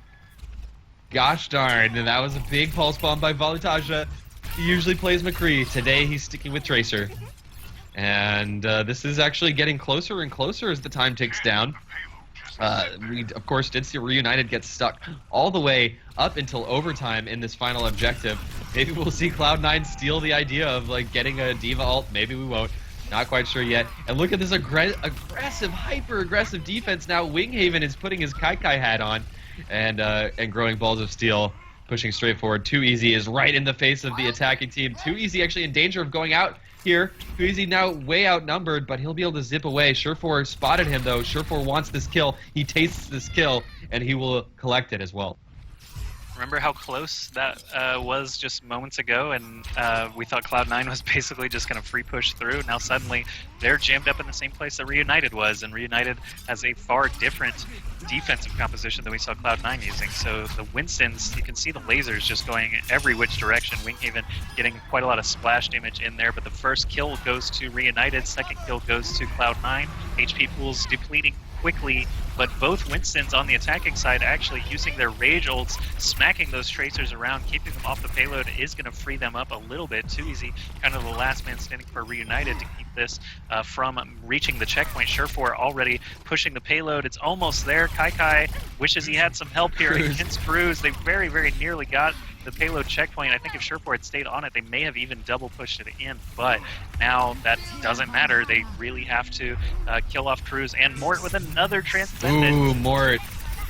Gosh darn, that was a big pulse bomb by Valuetaya. He usually plays McCree. Today he's sticking with Tracer. And this is actually getting closer and closer as the time ticks down. We, of course, did see Reunited get stuck all the way up until overtime in this final objective. Maybe we'll see Cloud9 steal the idea of like getting a D.Va ult. Maybe we won't. Not quite sure yet. And look at this aggressive, hyper-aggressive defense now. Winghaven is putting his Kai hat on and growing balls of steel, pushing straight forward. Too Easy is right in the face of the attacking team. Too Easy actually in danger of going out here. Too Easy now way outnumbered, but he'll be able to zip away. Surefour spotted him though. Surefour wants this kill. He tastes this kill, and he will collect it as well. Remember how close that was just moments ago, and we thought Cloud9 was basically just going to free push through. Now suddenly they're jammed up in the same place that Reunited was, and Reunited has a far different defensive composition than we saw Cloud9 using. So the Winstons, you can see the lasers just going every which direction. Winghaven getting quite a lot of splash damage in there, but the first kill goes to Reunited, second kill goes to Cloud9. HP pools depleting quickly, but both Winstons on the attacking side actually using their rage ults, smacking those Tracers around, keeping them off the payload is going to free them up a little bit. Too Easy, kind of the last man standing for Reunited to keep this from reaching the checkpoint. Surefour already pushing the payload. It's almost there. Kai wishes he had some help here against Cruz. They very, very nearly got the payload checkpoint. I think if Surefour had stayed on it, they may have even double pushed it in, but now that doesn't matter. They really have to kill off Cruz, and Mort with another Transcendent. Ooh, Mort.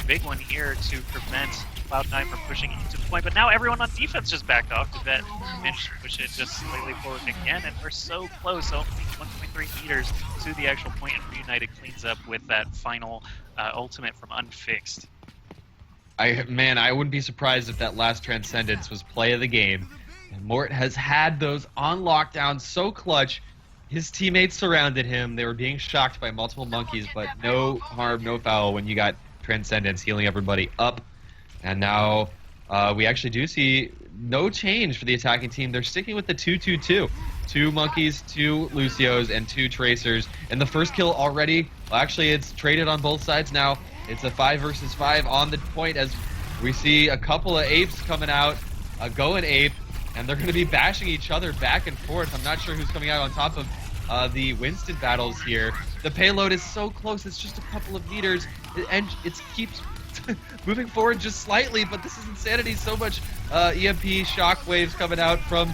Big one here to prevent Cloud9 from pushing it to the point, but now everyone on defense just backed off. Tibet managed to push it just slightly forward again, and we're so close, only 1.3 meters to the actual point, and Reunited cleans up with that final ultimate from Unfixed. I wouldn't be surprised if that last Transcendence was play of the game. And Mort has had those on lockdown so clutch. His teammates surrounded him. They were being shocked by multiple monkeys, but no harm, no foul when you got Transcendence healing everybody up. And now we actually do see no change for the attacking team. They're sticking with the 2-2-2. 2 monkeys, 2 Lucios, and 2 Tracers. And the first kill already, well, actually it's traded on both sides now. It's a 5 versus 5 on the point as we see a couple of apes coming out, going ape, and they're going to be bashing each other back and forth. I'm not sure who's coming out on top of the Winston battles here. The payload is so close, it's just a couple of meters, and it keeps moving forward just slightly, but this is insanity. So much EMP shock waves coming out from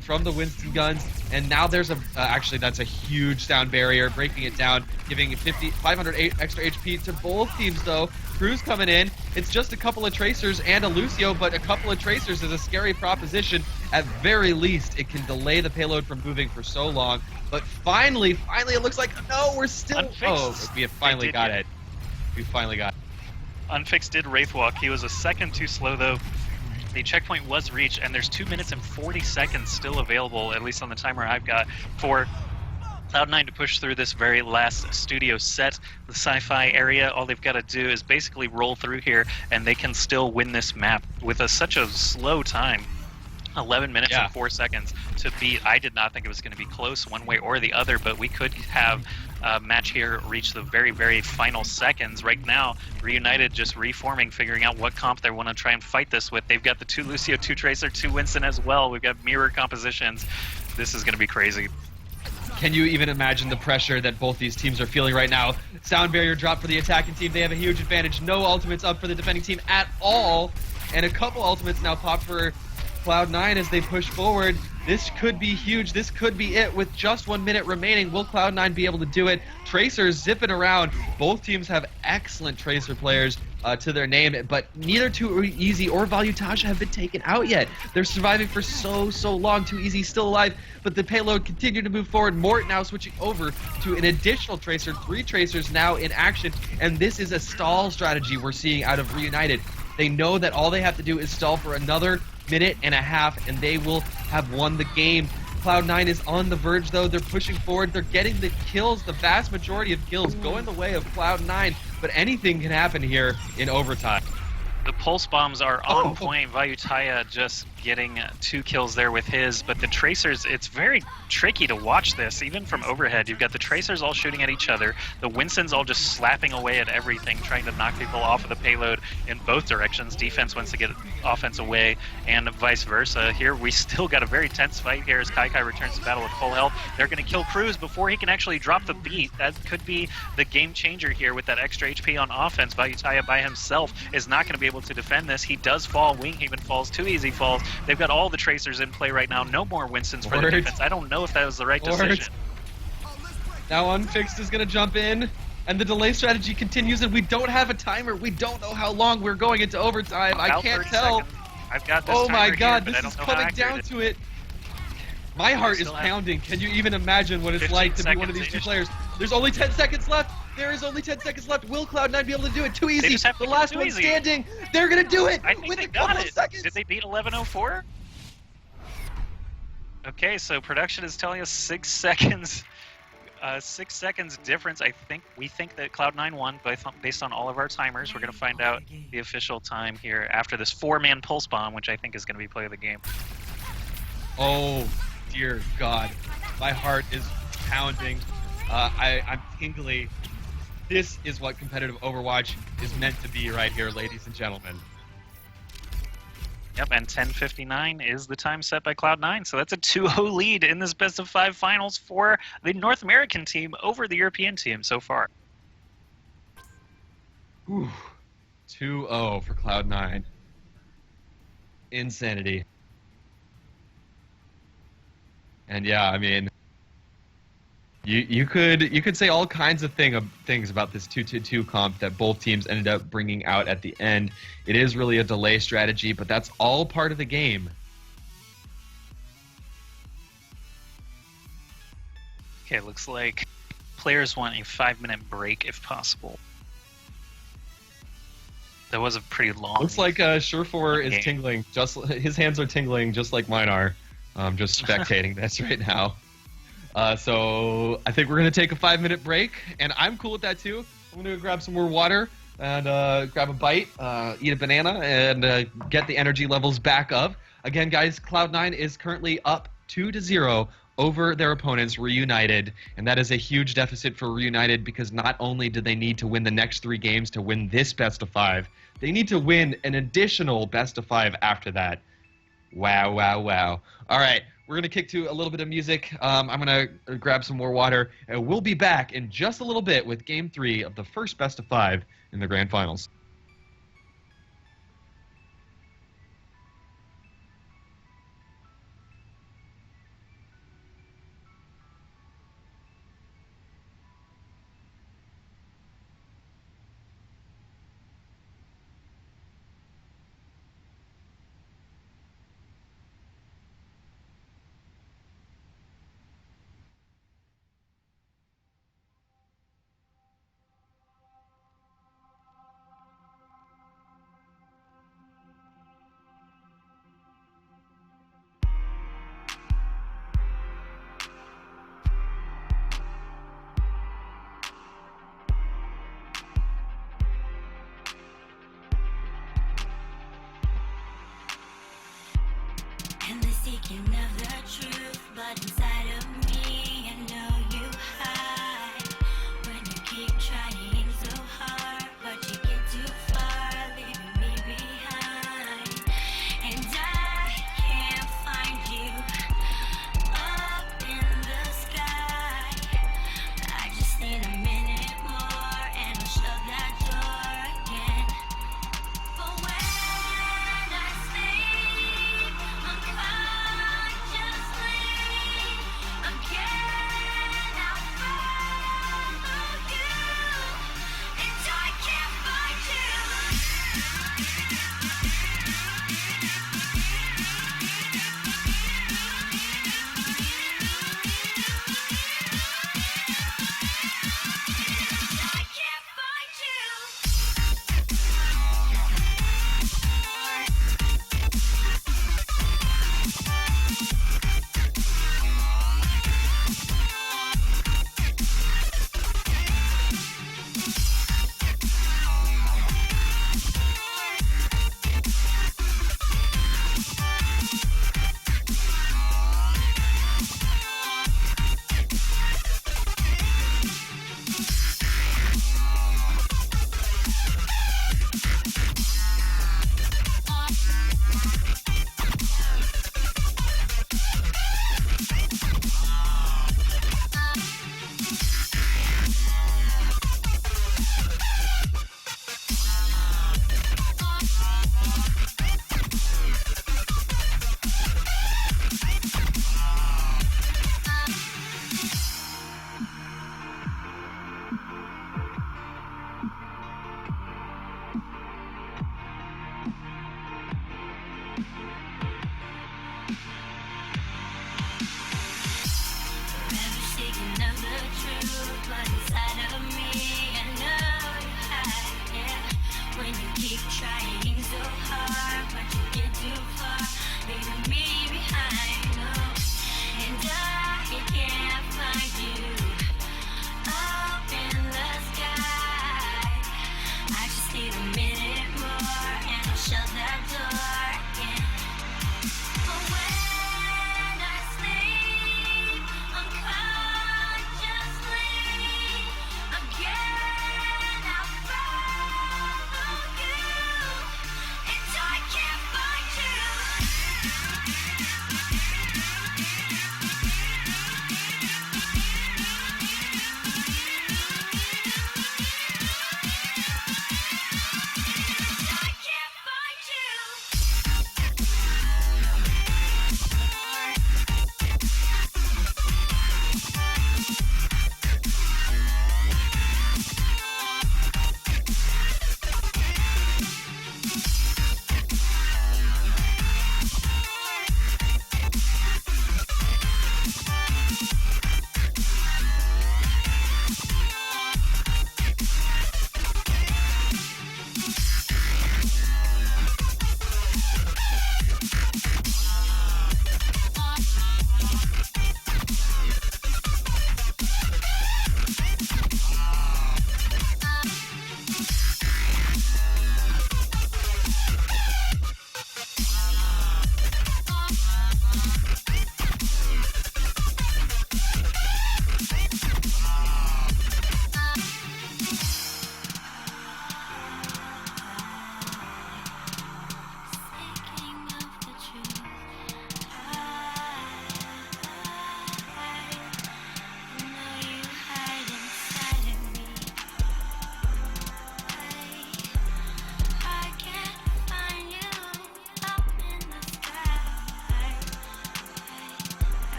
from the Winston guns, and now there's a actually that's a huge sound barrier, breaking it down, giving 500 extra HP to both teams though. Cruz coming in. It's just a couple of tracers and a Lucio, but a couple of tracers is a scary proposition. At very least, it can delay the payload from moving for so long. But finally, it looks like no, we're still. Unfixed. Oh, we have finally got it. We finally got it. Unfixed did Wraithwalk. He was a second too slow though. The checkpoint was reached, and there's 2 minutes and 40 seconds still available, at least on the timer I've got, for Cloud9 to push through this very last studio set, the sci-fi area. All they've got to do is basically roll through here, and they can still win this map with such a slow time. 11 minutes and 4 seconds to beat. I did not think it was going to be close one way or the other, but we could have a match here reach the very, very final seconds. Right now, Reunited just reforming, figuring out what comp they want to try and fight this with. They've got the 2 Lucio, 2 Tracer, 2 Winston as well. We've got mirror compositions. This is going to be crazy. Can you even imagine the pressure that both these teams are feeling right now? Sound barrier drop for the attacking team. They have a huge advantage. No ultimates up for the defending team at all. And a couple ultimates now pop for Cloud9 as they push forward. This could be huge. This could be it with just 1 minute remaining. Will Cloud9 be able to do it? Tracers zipping around. Both teams have excellent Tracer players to their name, but neither Too Easy or Valutage have been taken out yet. They're surviving for so long. Too Easy still alive, but the payload continued to move forward. Mort now switching over to an additional Tracer. 3 Tracers now in action, and this is a stall strategy we're seeing out of Reunited. They know that all they have to do is stall for another minute and a half, and they will have won the game. Cloud9 is on the verge, though. They're pushing forward. They're getting the kills, the vast majority of kills going the way of Cloud9, but anything can happen here in overtime. The pulse bombs are on point. Vayutaya just getting 2 kills there with his, but the Tracers, it's very tricky to watch this, even from overhead. You've got the Tracers all shooting at each other, the Winstons all just slapping away at everything, trying to knock people off of the payload in both directions. Defense wants to get offense away, and vice versa. Here, we still got a very tense fight here as Kai returns to battle with full health. They're going to kill Cruz before he can actually drop the beat. That could be the game changer here with that extra HP on offense. Vayutaya by himself is not going to be able to defend this. He does fall. Winghaven falls. Too Easy falls. They've got all the Tracers in play right now. No more Winstons for the defense. I don't know if that was the right decision. Now Unfixed is going to jump in, and the delay strategy continues, and we don't have a timer. We don't know how long we're going into overtime. I can't tell. I've got this oh my god, here, this is coming down to it. My heart is pounding. Can you even imagine what it's like to be one of these 2 players? There's only 10 seconds left. There is only 10 seconds left. Will Cloud9 be able to do it? Too Easy. The last one standing. They're going to do it with a couple of seconds. Did they beat 11:04? Okay, so production is telling us 6 seconds. 6 seconds difference. We think that Cloud9 won based on all of our timers. We're going to find out the official time here after this 4-man pulse bomb, which I think is going to be play of the game. Oh, dear God. My heart is pounding. I'm tingly. This is what competitive Overwatch is meant to be right here, ladies and gentlemen. Yep, and 10:59 is the time set by Cloud9, so that's a 2-0 lead in this best-of-5 finals for the North American team over the European team so far. Ooh, 2-0 for Cloud9. Insanity. And yeah, I mean, you could say all kinds of things about this 2-2 comp that both teams ended up bringing out at the end. It is really a delay strategy, but that's all part of the game. Okay, looks like players want a 5-minute break if possible. That was a pretty long. Looks like Surefour is tingling. His hands are tingling just like mine are. I'm just spectating this right now. So I think we're going to take a 5-minute break, and I'm cool with that too. I'm going to grab some more water and grab a bite, eat a banana, and get the energy levels back up. Again, guys, Cloud9 is currently up 2-0 over their opponents, Reunited, and that is a huge deficit for Reunited because not only do they need to win the next 3 games to win this best-of-5, they need to win an additional best-of-5 after that. Wow, wow, wow. All right, we're going to kick to a little bit of music. I'm going to grab some more water, and we'll be back in just a little bit with Game 3 of the first best-of-5 in the Grand Finals. speaking of the truth, but inside of me, I know you hide. When you keep trying so hard, but you get too far, leaving me behind. And I can't find you up in the sky. I just need a minute more, and I'll shut that door again. But when I sleep unconsciously,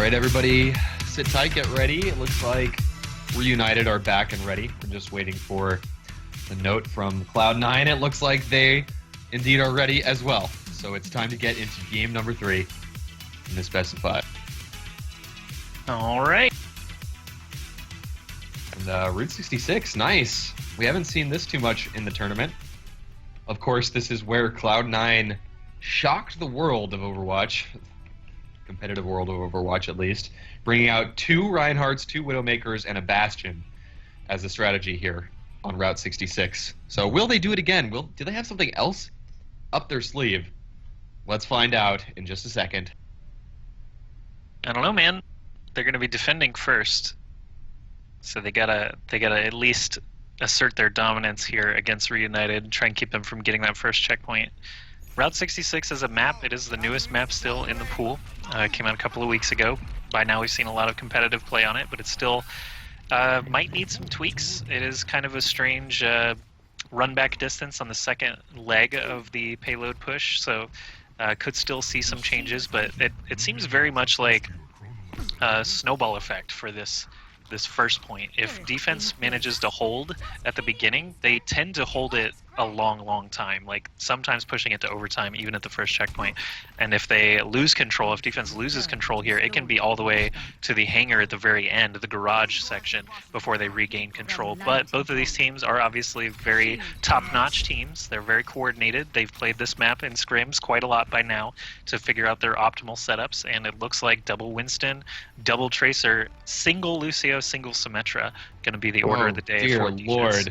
right, everybody, sit tight, get ready. It looks like Reunited are back and ready. We're just waiting for a note from Cloud9. It looks like they indeed are ready as well. So it's time to get into game number 3 in this best of 5. All right. And Route 66, nice. We haven't seen this too much in the tournament. Of course, this is where Cloud9 shocked the world of Overwatch, competitive world of Overwatch at least, bringing out 2 Reinhardts, 2 Widowmakers, and a Bastion as a strategy here on Route 66. So will they do it again? Do they have something else up their sleeve? Let's find out in just a second. I don't know, man. They're going to be defending first, so they gotta at least assert their dominance here against Reunited and try and keep them from getting that first checkpoint. Route 66 is a map. It is the newest map still in the pool. It came out a couple of weeks ago. By now we've seen a lot of competitive play on it, but it still might need some tweaks. It is kind of a strange run back distance on the second leg of the payload push, so could still see some changes, but it seems very much like a snowball effect for this first point. If defense manages to hold at the beginning, they tend to hold it a long time, like sometimes pushing it to overtime even at the first checkpoint. And if they lose control, if defense loses control here, it can be all the way to the hangar at the very end, the garage section, before they regain control. But both of these teams are obviously very top-notch teams. They're very coordinated. They've played this map in scrims quite a lot by now to figure out their optimal setups, and it looks like double Winston, double Tracer, single Lucio, single Symmetra going to be the order of the day dear for Lord. defense.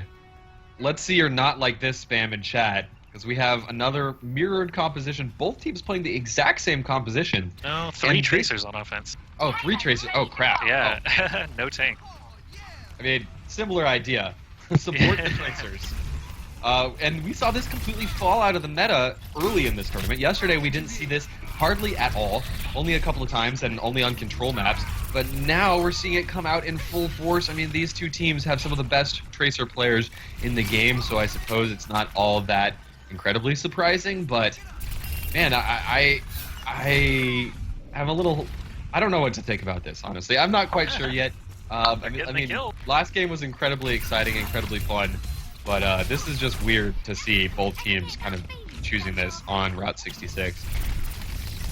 Let's see your not like this spam in chat, because we have another mirrored composition. Both teams playing the exact same composition. No, 3 Tracers on offense. Oh, 3 Tracers. Oh, crap. Yeah, Oh. no tank. I mean, similar idea. Support the Tracers. And we saw this completely fall out of the meta early in this tournament. Yesterday, we didn't see this hardly at all, only a couple of times and only on control maps. But now we're seeing it come out in full force. I mean, these 2 teams have some of the best Tracer players in the game, so I suppose it's not all that incredibly surprising. But, man, I have a little... I don't know what to think about this, honestly. I'm not quite sure yet. I mean, last game was incredibly exciting, incredibly fun. But this is just weird to see both teams kind of choosing this on Route 66.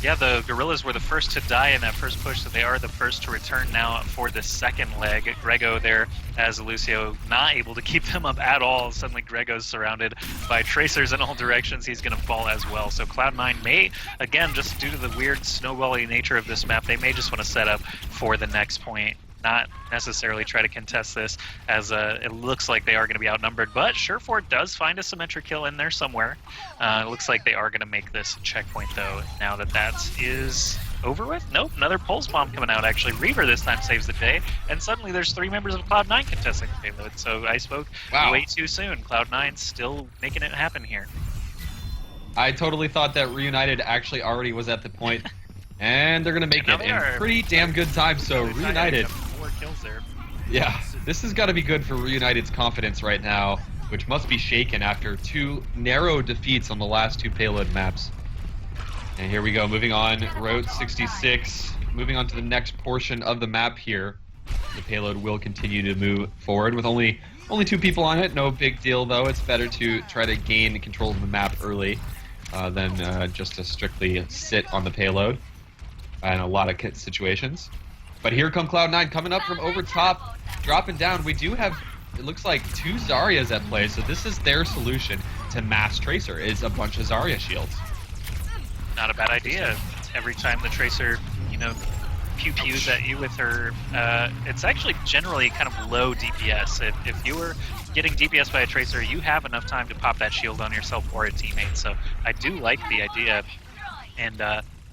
Yeah, the Gorillas were the first to die in that first push, so they are the first to return now for the second leg. Grego there as Lucio not able to keep them up at all. Suddenly Grego's surrounded by Tracers in all directions. He's going to fall as well. So Cloud9 may, again, just due to the weird snowbally nature of this map, they may just want to set up for the next point. Not necessarily try to contest this, as it looks like they are going to be outnumbered. But Sherford does find a symmetric kill in there somewhere. It looks like they are going to make this checkpoint, though, now that is over with. Nope, another pulse bomb coming out, actually. Reaver this time saves the day, and suddenly there's 3 members of Cloud9 contesting the payload. So I spoke way too soon. Cloud9 still making it happen here. I totally thought that Reunited actually already was at the point, and they're going to make it in pretty damn good time. So Reunited... 4 kills there. Yeah, this has got to be good for Reunited's confidence right now, which must be shaken after 2 narrow defeats on the last 2 payload maps. And here we go, moving on, Route 66, moving on to the next portion of the map here. The payload will continue to move forward with only 2 people on it. No big deal, though. It's better to try to gain control of the map early than just to strictly sit on the payload in a lot of situations. But here come Cloud9 coming up from over top, dropping down. We do have, it looks like, 2 Zaryas at play, so this is their solution to mass Tracer, is a bunch of Zarya shields. Not a bad idea. Every time the Tracer, pew-pews at you with her, it's actually generally kind of low DPS. If you were getting DPS by a Tracer, you have enough time to pop that shield on yourself or a teammate, so I do like the idea. And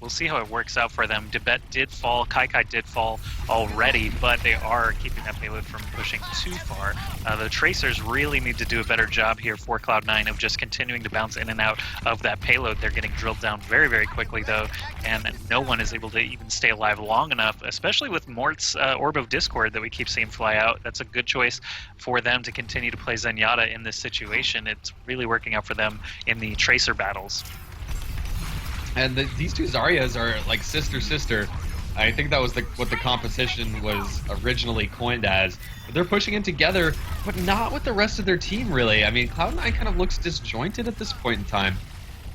we'll see how it works out for them. Debet did fall, Kai did fall already, but they are keeping that payload from pushing too far. The Tracers really need to do a better job here for Cloud9 of just continuing to bounce in and out of that payload. They're getting drilled down very quickly, though, and no one is able to even stay alive long enough, especially with Mort's Orb of Discord that we keep seeing fly out. That's a good choice for them to continue to play Zenyatta in this situation. It's really working out for them in the Tracer battles. And these 2 Zaryas are like sister. I think that was what the competition was originally coined as. But they're pushing in together, but not with the rest of their team, really. I mean, Cloud9 kind of looks disjointed at this point in time.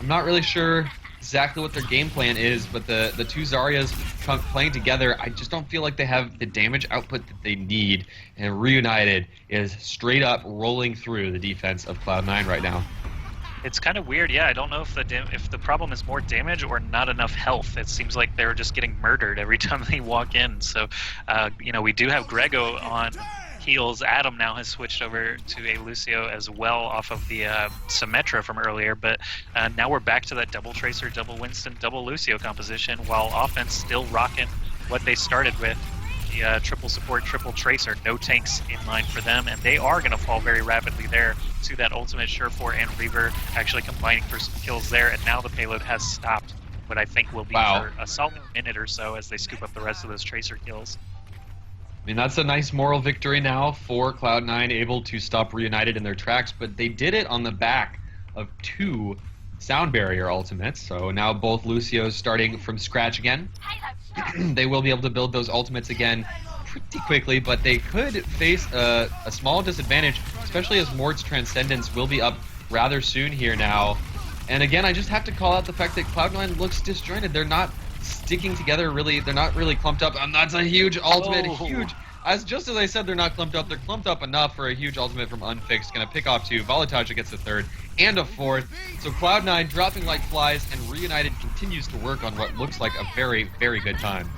I'm not really sure exactly what their game plan is, but the two Zaryas playing together, I just don't feel like they have the damage output that they need. And Reunited is straight up rolling through the defense of Cloud9 right now. It's kind of weird, yeah. I don't know if the problem is more damage or not enough health. It seems like they're just getting murdered every time they walk in. So, you know, we do have Grego on heals. Adam now has switched over to a Lucio as well off of the Symmetra from earlier. But now we're back to that double Tracer, double Winston, double Lucio composition, while offense still rocking what they started with. The triple support, triple tracer, no tanks in line for them, and they are going to fall very rapidly there to that ultimate Surefour and Reaver actually combining for some kills there, and now the payload has stopped what I think will be for a solid minute or so as they scoop up the rest of those tracer kills. I mean, that's a nice moral victory now for Cloud9, able to stop Reunited in their tracks, but they did it on the back of 2 sound barrier ultimates, so now both Lucios starting from scratch again. They will be able to build those ultimates again pretty quickly, but they could face a small disadvantage, especially as Mort's Transcendence will be up rather soon here now. And again, I just have to call out the fact that Cloud9 looks disjointed. They're not sticking together really. They're not really clumped up. And that's a huge ultimate, huge. Just as I said, they're not clumped up. They're clumped up enough for a huge ultimate from Unfixed. Going to pick off 2. Volataja gets a 3rd and a 4th. So Cloud9 dropping like flies, and Reunited continues to work on what looks like a very, very good time.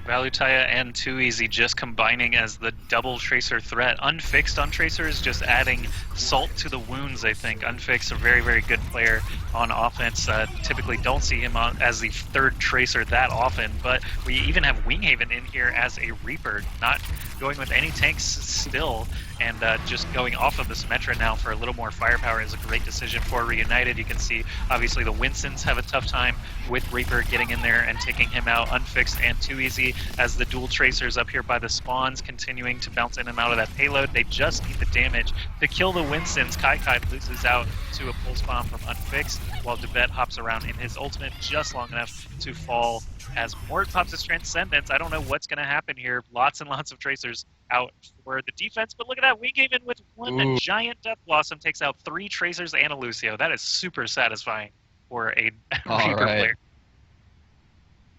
Valutaya and Too Easy just combining as the double Tracer threat. Unfixed on Tracer is just adding salt to the wounds, I think. Unfixed, a very, very good player on offense. Typically don't see him as the 3rd Tracer that often, but we even have Winghaven in here as a Reaper, not going with any tanks still, and just going off of the Symmetra now for a little more firepower is a great decision for Reunited. You can see, obviously, the Winstons have a tough time with Reaper getting in there and taking him out. Unfixed and Too Easy as the dual Tracers up here by the spawns, continuing to bounce in and out of that payload. They just need the damage to kill the Winstons. Kai loses out to a pulse bomb from Unfixed, while Debet hops around in his ultimate just long enough to fall as Mort pops his Transcendence. I don't know what's going to happen here. Lots and lots of Tracers out for the defense, but look at that. Winghaven with 1 giant Death Blossom takes out 3 Tracers and a Lucio. That is super satisfying for a Reaper player.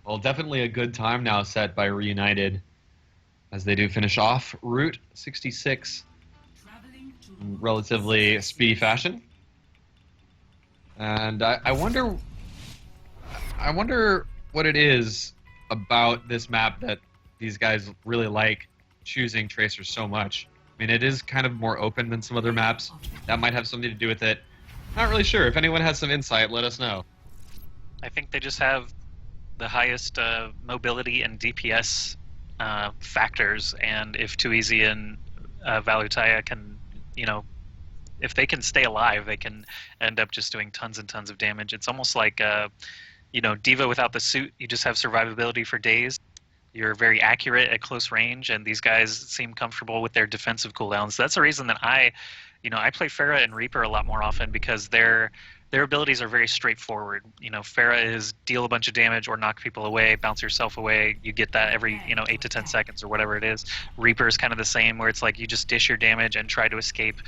Well, definitely a good time now set by Reunited as they do finish off Route 66 in relatively speedy fashion. And I wonder what it is about this map that these guys really like choosing Tracers so much. I mean, it is kind of more open than some other maps. That might have something to do with it. Not really sure. If anyone has some insight, let us know. I think they just have the highest mobility and DPS factors, and if Too Easy and Valutaya can, you know, if they can stay alive, they can end up just doing tons and tons of damage. It's almost like, you know, D.Va without the suit. You just have survivability for days. You're very accurate at close range, and these guys seem comfortable with their defensive cooldowns. That's the reason that I play Pharah and Reaper a lot more often, because their abilities are very straightforward. You know, Pharah is deal a bunch of damage or knock people away, bounce yourself away. You get that every, 8 to 10 seconds or whatever it is. Reaper is kind of the same, where it's like you just dish your damage and try to escape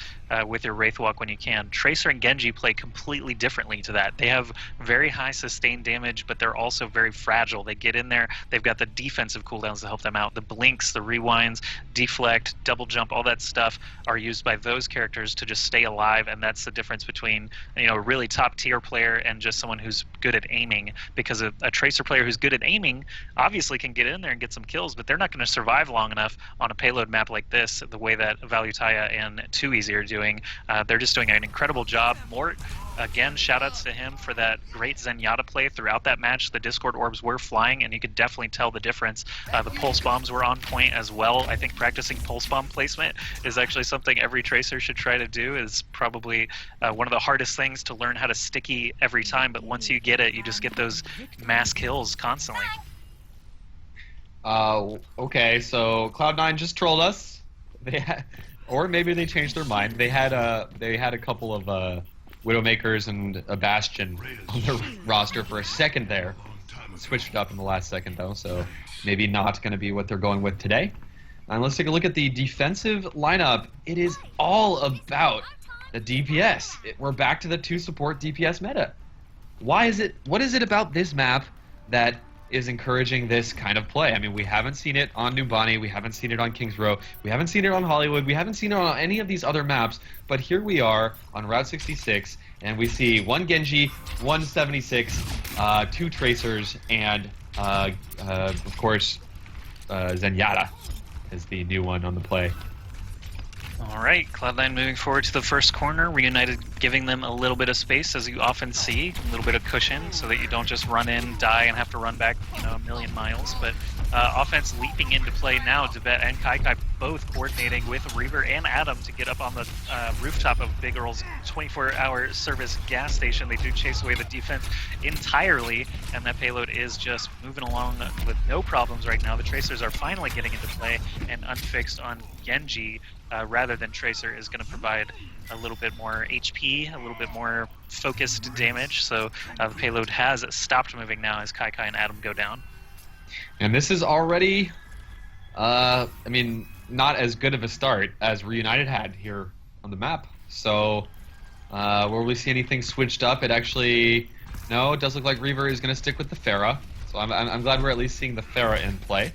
with your Wraithwalk when you can. Tracer and Genji play completely differently to that. They have very high sustained damage, but they're also very fragile. They get in there, they've got the defensive cooldowns to help them out. The blinks, the rewinds, deflect, double jump, all that stuff are used by those characters to just stay alive, and that's the difference between, a really top tier player and just someone who's good at aiming, because a Tracer player who's good at aiming obviously can get in there and get some kills, but they're not going to survive long enough on a payload map like this, the way that Valutaya and Too Easy are doing. They're just doing an incredible job. Mort, again, shoutouts to him for that great Zenyatta play throughout that match. The Discord orbs were flying, and you could definitely tell the difference. The pulse bombs were on point as well. I think practicing pulse bomb placement is actually something every Tracer should try to do. It's probably one of the hardest things to learn how to sticky every time, but once you get it, you just get those mass kills constantly. Okay, so Cloud9 just trolled us. Or maybe they changed their mind. They had a couple of Widowmakers and a Bastion on their roster for a second there. switched it up in the last second though, so maybe not going to be what they're going with today. And let's take a look at the defensive lineup. It is all about the DPS. We're back to the 2 support DPS meta. What is it about this map that is encouraging this kind of play? I mean, we haven't seen it on New Bonnie, we haven't seen it on Kings Row, we haven't seen it on Hollywood, we haven't seen it on any of these other maps, but here we are on Route 66, and we see 1 Genji, 176, 2 Tracers, and of course, Zenyatta is the new one on the play. All right, Cloud9 moving forward to the first corner. Reunited giving them a little bit of space, as you often see, a little bit of cushion, so that you don't just run in, die, and have to run back, a million miles. But offense leaping into play now. Debet and Kai both coordinating with Reaver and Adam to get up on the rooftop of Big Earl's 24-hour service gas station. They do chase away the defense entirely, and that payload is just moving along with no problems right now. The Tracers are finally getting into play, and unfixed on Genji, rather than Tracer, is going to provide a little bit more HP, a little bit more focused damage. So the payload has stopped moving now as Kai and Adam go down. And this is already, I mean, not as good of a start as Reunited had here on the map. So will we see anything switched up? It actually, no, it does look like Reaver is going to stick with the Pharah. So I'm glad we're at least seeing the Pharah in play.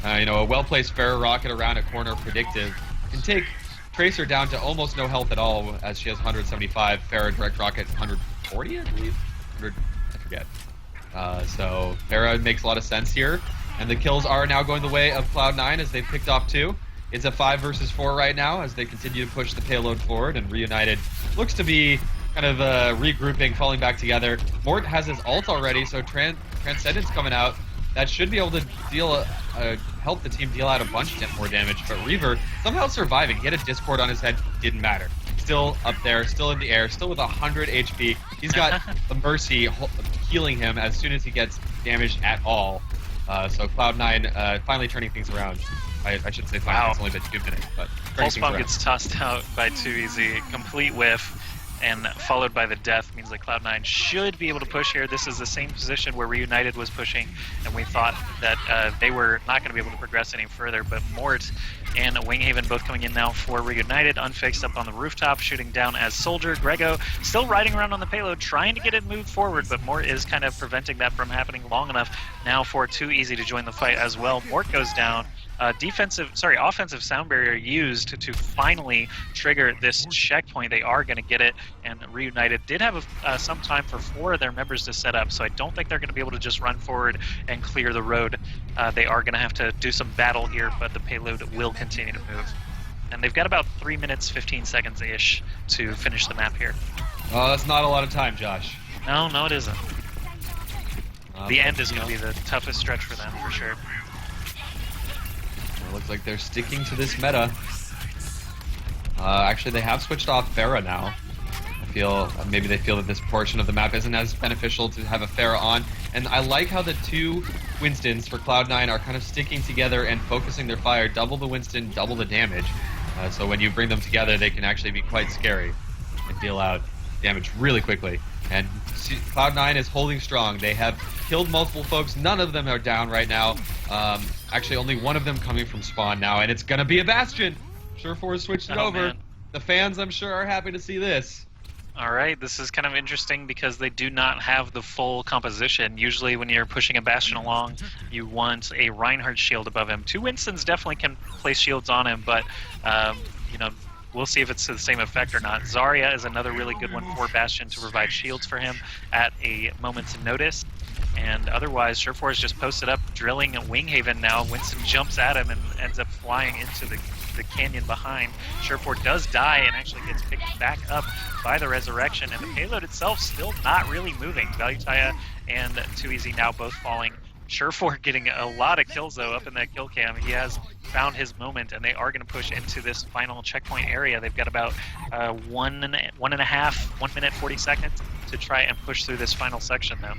A well-placed Pharah rocket around a corner predictive can take Tracer down to almost no health at all, as she has 175. Pharah direct rocket 140, I believe. 100, I forget. So Pharah makes a lot of sense here, and the kills are now going the way of Cloud9 as they've picked off 2. It's a 5 versus 4 right now as they continue to push the payload forward, and Reunited looks to be kind of regrouping, falling back together. Mort has his ult already, so Transcendence coming out. That should be able to deal help the team deal out a bunch more damage, but Reaver somehow surviving. He had a Discord on his head, didn't matter. Still up there, still in the air, still with 100 HP. He's got the Mercy healing him as soon as he gets damaged at all. So Cloud9 finally turning things around. I should say finally, it's only been 2 minutes, but Pulse Bomb gets tossed out by 2easy, complete whiff, and followed by the death means that Cloud9 should be able to push here. This is the same position where Reunited was pushing, and we thought that they were not going to be able to progress any further, but Mort and Winghaven both coming in now for Reunited, unfixed up on the rooftop, shooting down as Soldier. Grego still riding around on the payload, trying to get it moved forward, but Mort is kind of preventing that from happening long enough now for 2easy to join the fight as well. Mort goes down. Offensive sound barrier used to finally trigger this checkpoint. They are going to get it, and Reunited did have some time for 4 of their members to set up, so I don't think they're going to be able to just run forward and clear the road. They are going to have to do some battle here, but the payload will continue to move. And they've got about 3 minutes, 15 seconds-ish to finish the map here. Oh, that's not a lot of time, Josh. No, it isn't. The end is going to be the toughest stretch for them, for sure. It looks like they're sticking to this meta. Actually, they have switched off Pharah now. I feel maybe they feel that this portion of the map isn't as beneficial to have a Pharah on. And I like how the 2 Winstons for Cloud9 are kind of sticking together and focusing their fire. Double the Winston, double the damage. So when you bring them together, they can actually be quite scary and deal out damage really quickly. And Cloud9 is holding strong. They have killed multiple folks. None of them are down right now. Actually, only one of them coming from spawn now, and it's going to be a Bastion. Surefour switched it over. Man. The fans, I'm sure, are happy to see this. All right, this is kind of interesting because they do not have the full composition. Usually when you're pushing a Bastion along, you want a Reinhardt shield above him. 2 Winstons definitely can place shields on him, but, we'll see if it's to the same effect or not. Zarya is another really good one for Bastion to provide shields for him at a moment's notice. And otherwise, Surefour is just posted up, drilling a Winghaven now. Winston jumps at him and ends up flying into the canyon behind. Surefour does die and actually gets picked back up by the resurrection, and the payload itself still not really moving. Valuetaya and 2easy now both falling. Surefour getting a lot of kills though up in that kill cam. He has found his moment, and they are going to push into this final checkpoint area. They've got about 1 minute 40 seconds to try and push through this final section now.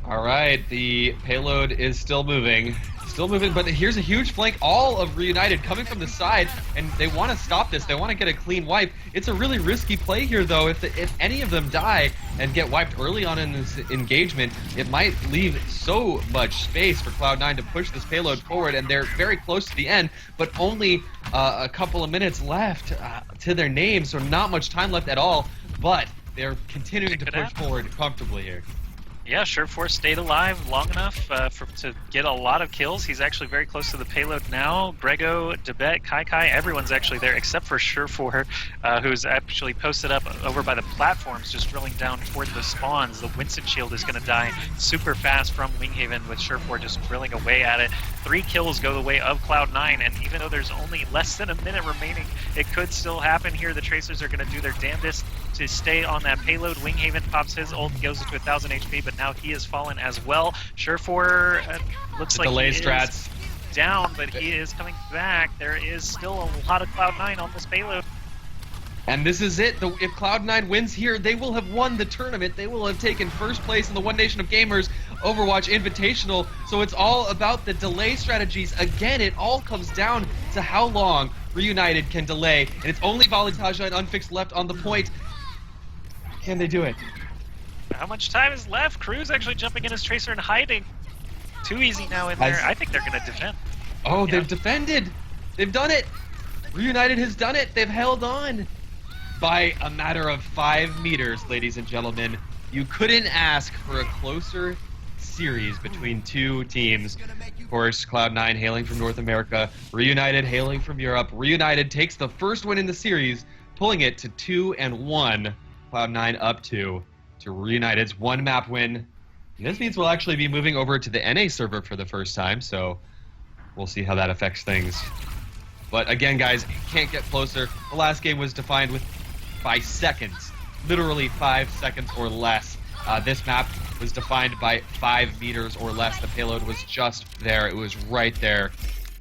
All right, the payload is still moving, Still moving, but here's a huge flank. All of Reunited coming from the side, and they want to stop this. They want to get a clean wipe. It's a really risky play here, though. If any of them die and get wiped early on in this engagement, it might leave so much space for Cloud9 to push this payload forward, and they're very close to the end, but only a couple of minutes left to their name, so not much time left at all, but they're continuing to push forward comfortably here. Yeah, Sureforce stayed alive long enough to get a lot of kills. He's actually very close to the payload now. Grego, Debet, Kai, everyone's actually there except for Sureforce, who's actually posted up over by the platforms, just drilling down toward the spawns. The Winston shield is going to die super fast from Winghaven, with Sureforce just drilling away at it. 3 kills go the way of Cloud9, and even though there's only less than a minute remaining, it could still happen here. The Tracers are going to do their damnedest to stay on that payload. Winghaven pops his ult, goes into 1,000 HP, but now he has fallen as well. Sureforce looks like delay he strats is down, but he is coming back. There is still a lot of Cloud9 on this payload. And this is it. If Cloud9 wins here, they will have won the tournament. They will have taken first place in the One Nation of Gamers Overwatch Invitational. So it's all about the delay strategies. Again, it all comes down to how long Reunited can delay. And it's only Valitaja and Unfixed left on the point. Can they do it? How much time is left? Crew's actually jumping in his Tracer and hiding. Too easy now in there. I think they're going to defend. Oh, they've defended. They've done it. Reunited has done it. They've held on. By a matter of 5 meters, ladies and gentlemen. You couldn't ask for a closer series between two teams. Of course, Cloud9 hailing from North America, Reunited hailing from Europe. Reunited takes the first win in the series, pulling it to 2-1. Cloud9 up to Reunited's 1-map win. And this means we'll actually be moving over to the NA server for the first time, so we'll see how that affects things. But again, guys, can't get closer. The last game was defined by seconds, literally 5 seconds or less. This map was defined by 5 meters or less. The payload was just there. It was right there.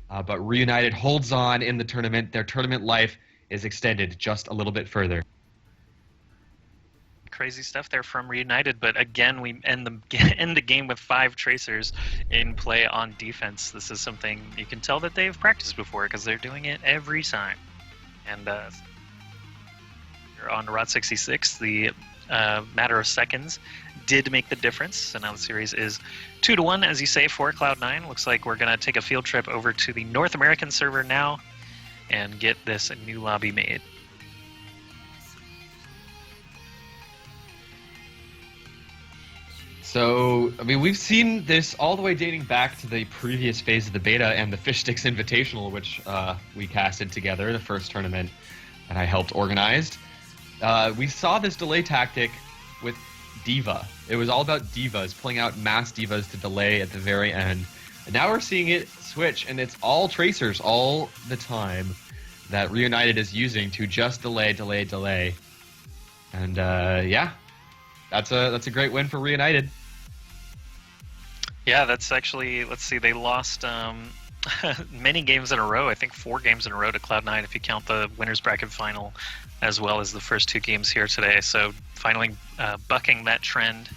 But Reunited holds on in the tournament. Their tournament life is extended just a little bit further. Crazy stuff there from Reunited, but again, we end the game with 5 Tracers in play on defense. This is something you can tell that they've practiced before, because they're doing it every time. And on Route 66, the matter of seconds did make the difference. So now the series is 2-1, as you say, for Cloud9. Looks like we're going to take a field trip over to the North American server now and get this new lobby made. So, I mean, we've seen this all the way dating back to the previous phase of the beta and the Fish Sticks Invitational, which we casted together, the first tournament that I helped organize. We saw this delay tactic with D.Va. It was all about divas, pulling out mass divas to delay at the very end. And now we're seeing it switch, and it's all Tracers all the time that Reunited is using to just delay. And yeah, that's a great win for Reunited. Yeah, that's actually, let's see, they lost many games in a row. I think 4 games in a row to Cloud9 if you count the winners bracket final as well as the first 2 games here today. So finally bucking that trend,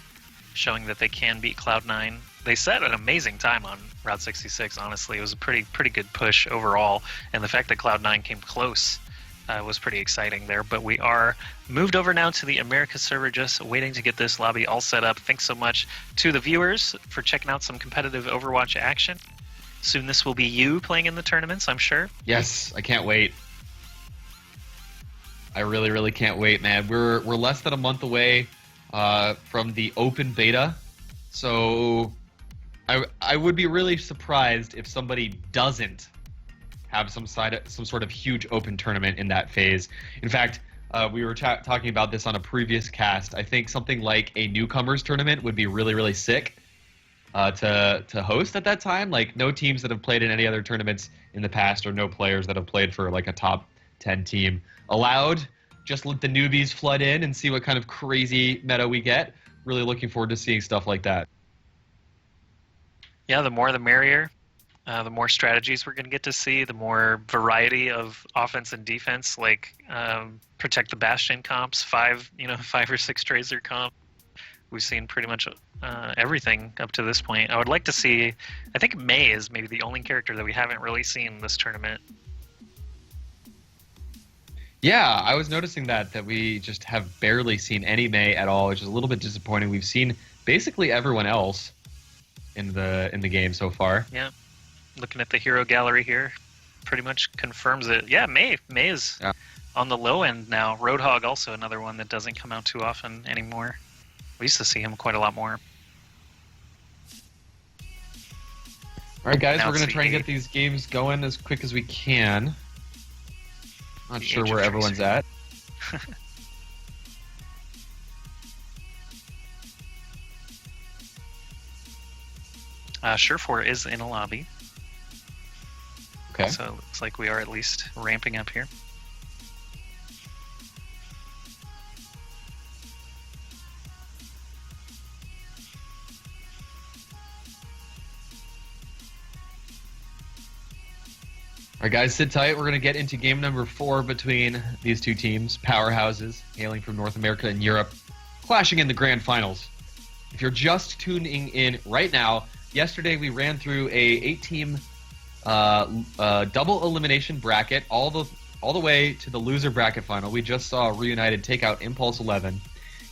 showing that they can beat Cloud9. They set an amazing time on Route 66, honestly. It was a pretty good push overall, and the fact that Cloud9 came close was pretty exciting there. But we are moved over now to the America server, just waiting to get this lobby all set up. Thanks so much to the viewers for checking out some competitive Overwatch action. Soon this will be you playing in the tournaments, I'm sure. Yes, I can't wait. I really can't wait, man. We're less than a month away from the open beta, so I would be really surprised if somebody doesn't have some sort of huge open tournament in that phase. In fact, we were talking about this on a previous cast. I think something like a newcomers tournament would be really sick to host at that time. Like, no teams that have played in any other tournaments in the past, or no players that have played for like a top 10 team allowed. Just let the newbies flood in and see what kind of crazy meta we get. Really looking forward to seeing stuff like that. Yeah, the more the merrier. The more strategies we're going to get to see, the more variety of offense and defense, like protect the Bastion comps, 5 or 6 Tracer comp. we've seen pretty much everything up to this point. I would like to see. I think Mei is maybe the only character that we haven't really seen this tournament. Yeah, I was noticing that we just have barely seen any Mei at all, which is a little bit disappointing. We've seen basically everyone else in the game so far. Yeah, looking at the hero gallery here, pretty much confirms it. Yeah, Mei is on the low end now. Roadhog also another one that doesn't come out too often anymore. We used to see him quite a lot more. All right, guys, Now we're going it's to try and the get these games going as quick as we can. Not The sure Age where of everyone's Tracer. at. Surefour is in a lobby, Okay. so it looks like we are at least ramping up here. All right, guys, sit tight. We're going to get into game number 4 between these two teams, powerhouses, hailing from North America and Europe, clashing in the grand finals. If you're just tuning in right now, yesterday we ran through a 8-team double elimination bracket all the way to the loser bracket final. We just saw Reunited take out Impulse 11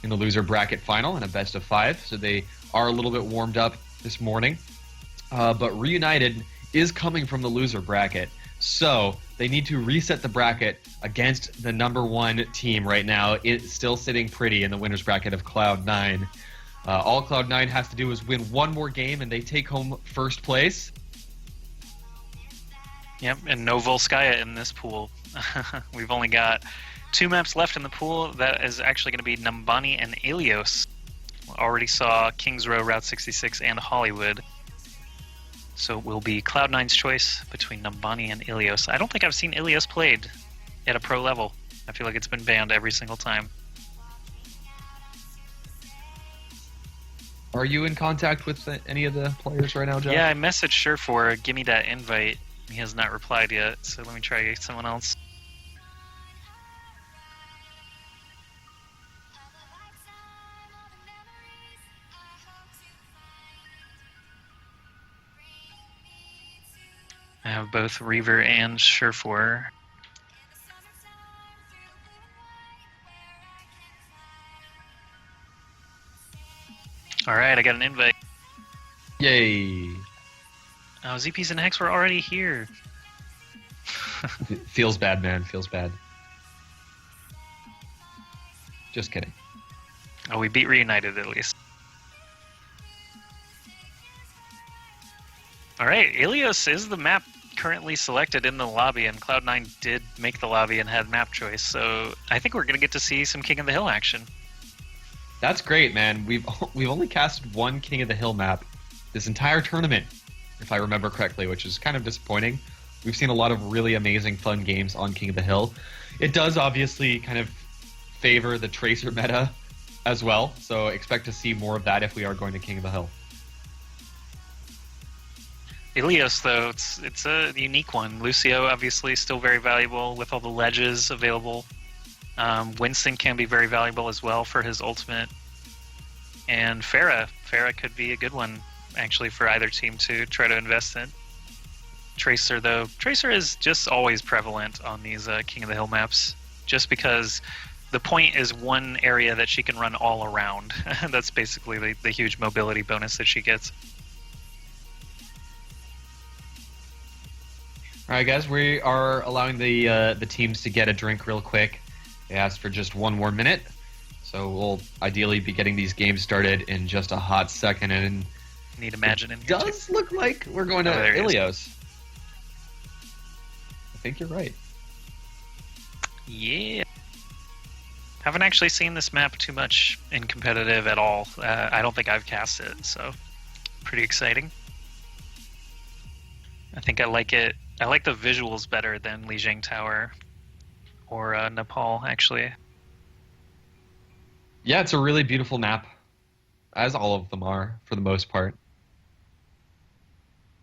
in the loser bracket final in a best of 5, so they are a little bit warmed up this morning. But Reunited is coming from the loser bracket, so they need to reset the bracket against the number 1 team right now. It's still sitting pretty in the winner's bracket of Cloud9. All Cloud9 has to do is win one more game, and they take home first place. Yep, and no Volskaya in this pool. We've only got 2 maps left in the pool. That is actually going to be Numbani and Ilios. Already saw Kings Row, Route 66, and Hollywood. So it will be Cloud9's choice between Numbani and Ilios. I don't think I've seen Ilios played at a pro level. I feel like it's been banned every single time. Are you in contact with any of the players right now, Josh? Yeah, I messaged Surefour, give me that invite. He has not replied yet, so let me try someone else. I have both Reaver and Surefour. Alright, I got an invite. Yay. Oh, ZPs and Hex were already here. Feels bad, man. Feels bad. Just kidding. Oh, we beat Reunited at least. Alright, Ilios is the map currently selected in the lobby, and Cloud9 did make the lobby and had map choice, so I think we're going to get to see some King of the Hill action. That's great, man. We've only casted one King of the Hill map this entire tournament, if I remember correctly, which is kind of disappointing. We've seen a lot of really amazing, fun games on King of the Hill. It does obviously kind of favor the Tracer meta as well, so expect to see more of that if we are going to King of the Hill. Ilios, though, it's a unique one. Lucio, obviously, still very valuable with all the ledges available. Winston can be very valuable as well for his ultimate. And Pharah could be a good one, actually, for either team to try to invest in. Tracer, though, Tracer is just always prevalent on these King of the Hill maps, just because the point is one area that she can run all around. That's basically the huge mobility bonus that she gets. All right, guys, we are allowing the teams to get a drink real quick. They asked for just one more minute, so we'll ideally be getting these games started in just a hot second. And Need Imagine in it here, too. does look like we're going to Oh, there he is. Ilios. I think you're right. Yeah. Haven't actually seen this map too much in competitive at all. I don't think I've cast it, so pretty exciting. I think I like it. I like the visuals better than Lijiang Tower or Nepal, actually. Yeah, it's a really beautiful map, as all of them are, for the most part.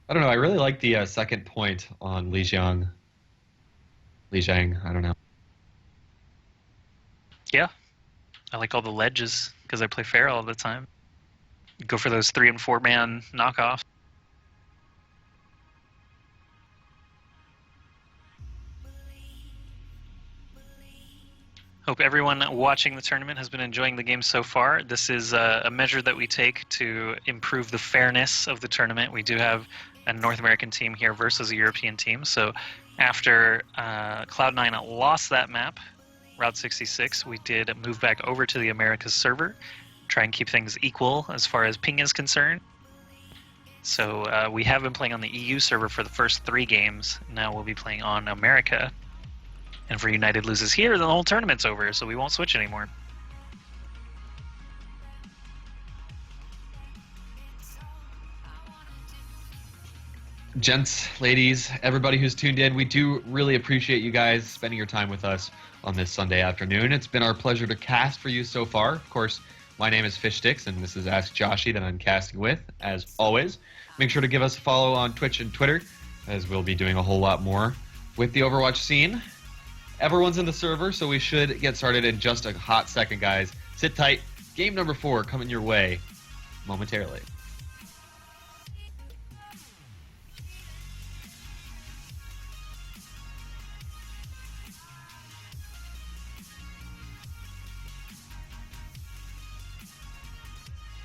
I don't know, I really like the second point on Lijiang, I don't know. Yeah. I like all the ledges because I play fair all the time. Go for those 3 and 4 man knockoffs. Hope everyone watching the tournament has been enjoying the game so far. This is a measure that we take to improve the fairness of the tournament. We do have a North American team here versus a European team. So after Cloud9 lost that map, Route 66, we did move back over to the Americas server, try and keep things equal as far as ping is concerned. So we have been playing on the EU server for the first 3 games. Now we'll be playing on America. And if Reunited loses here, then the whole tournament's over, so we won't switch anymore. Gents, ladies, everybody who's tuned in, we do really appreciate you guys spending your time with us on this Sunday afternoon. It's been our pleasure to cast for you so far. Of course, my name is Fishsticks, and this is Ask Joshy that I'm casting with, as always. Make sure to give us a follow on Twitch and Twitter, as we'll be doing a whole lot more with the Overwatch scene. Everyone's in the server, so we should get started in just a hot second, guys. Sit tight. Game number 4 coming your way momentarily.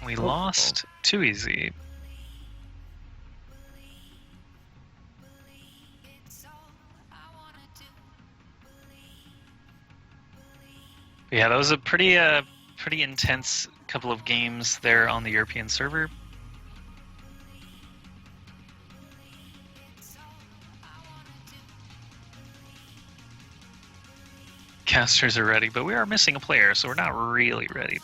We lost too easy. Yeah, that was a pretty intense couple of games there on the European server. Casters are ready, but we are missing a player, so we're not really ready.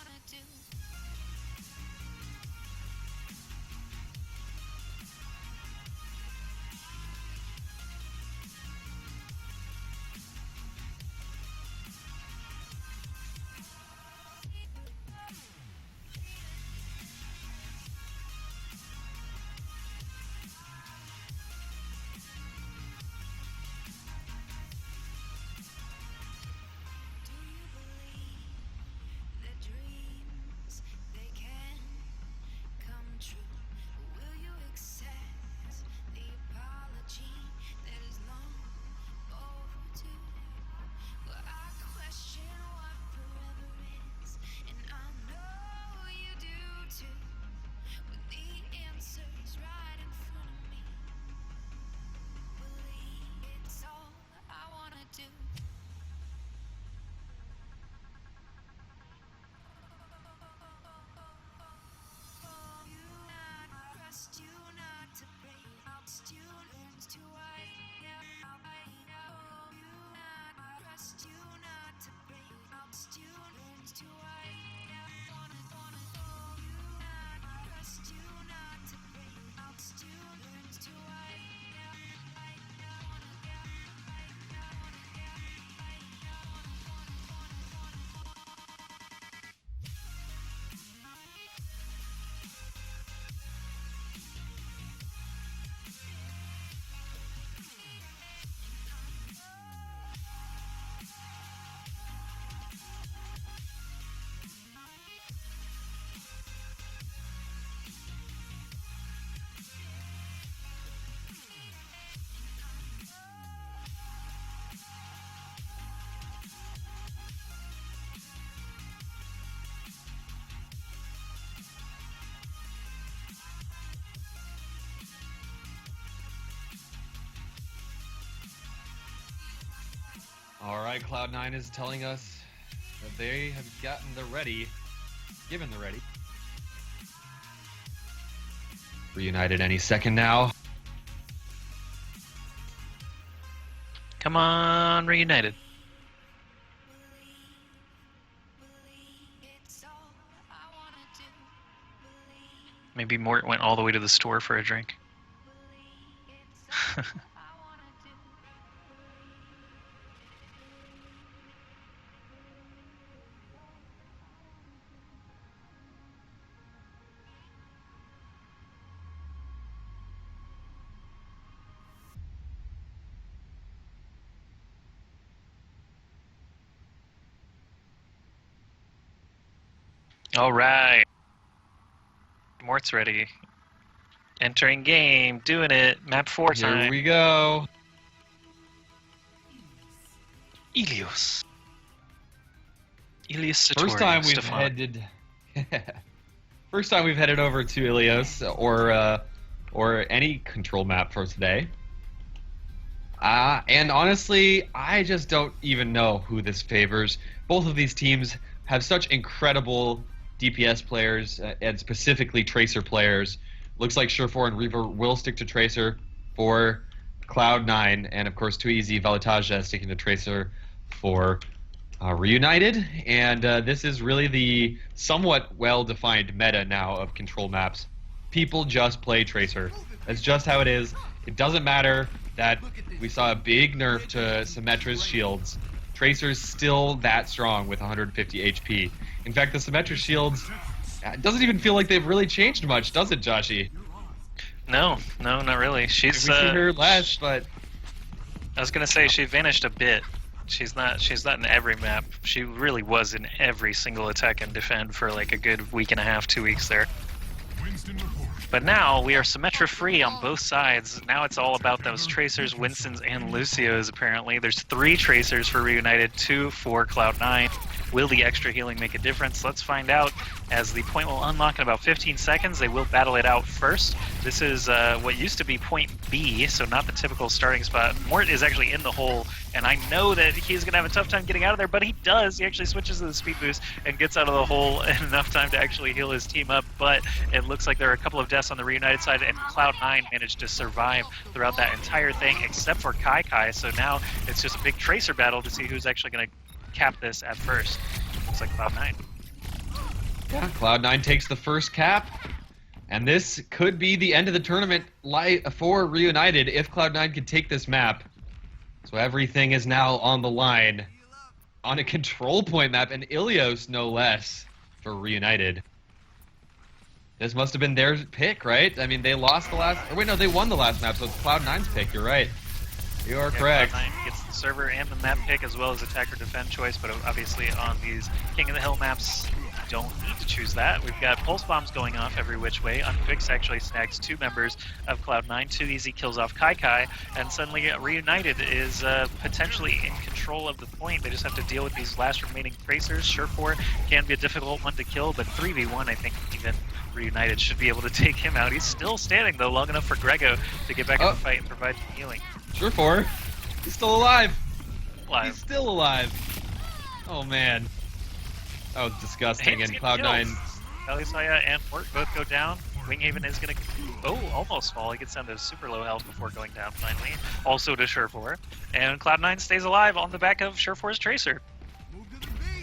All right, Cloud9 is telling us that they have given the ready. Reunited any second now. Come on, Reunited. Maybe Mort went all the way to the store for a drink. All right. Mort's ready. Entering game, doing it. Map 4 Here time. we go. Ilios. Ilios Satori. First time we've Stefan. headed. First time we've headed over to Ilios or any control map for today. And honestly, I just don't even know who this favors. Both of these teams have such incredible DPS players and specifically Tracer players. Looks like Surefour and Reaver will stick to Tracer for Cloud9, and of course 2EZ Velitaja sticking to Tracer for Reunited. And this is really the somewhat well-defined meta now of control maps. People just play Tracer. That's just how it is. It doesn't matter that we saw a big nerf to Symmetra's shields. Tracer's still that strong with 150 HP. In fact, the Symmetra shields, it doesn't even feel like they've really changed much, does it, Joshy? No, not really. We She's see her less, but I was gonna say she vanished a bit. She's not in every map. She really was in every single attack and defend for like a good week and a half, 2 weeks there. But now we are Symmetra free on both sides. Now it's all about those Tracers, Winstons, and Lucios apparently. There's 3 Tracers for Reunited, 2 for Cloud9. Will the extra healing make a difference? Let's find out as the point will unlock in about 15 seconds. They will battle it out first. This is what used to be point B, so not the typical starting spot. Mort is actually in the hole, and I know that he's going to have a tough time getting out of there, but he does. He actually switches to the speed boost and gets out of the hole in enough time to actually heal his team up, but it looks like there are a couple of deaths on the Reunited side, and Cloud9 managed to survive throughout that entire thing, except for Kai, so now it's just a big Tracer battle to see who's actually going to cap this at first. Looks like Cloud9. yeah, Cloud9 takes the first cap. And this could be the end of the tournament for Reunited if Cloud9 can take this map. So everything is now on the line on a control point map, and Ilios no less for Reunited. This must have been their pick, right? I mean, they lost the last... Or wait, no, they won the last map, so it's Cloud9's pick. You're right. You are correct. Cloud9 gets the server and the map pick as well as attack or defend choice, but obviously on these King of the Hill maps, you don't need to choose that. We've got pulse bombs going off every which way. Unfix actually snags 2 members of Cloud9. 2EZ kills off Kai, and suddenly Reunited is potentially in control of the point. They just have to deal with these last remaining Tracers. Surefour can be a difficult one to kill, but 3v1 I think even Reunited should be able to take him out. He's still standing though, long enough for Grego to get back in the fight and provide some healing. Surefour, he's still alive. Alive. He's still alive. Oh man, that was disgusting. And Cloud9, Velitaja and Mort both go down. Winghaven is going to almost fall. He gets down to super low health before going down finally. Also to Surefour. And Cloud9 stays alive on the back of Surefour's Tracer.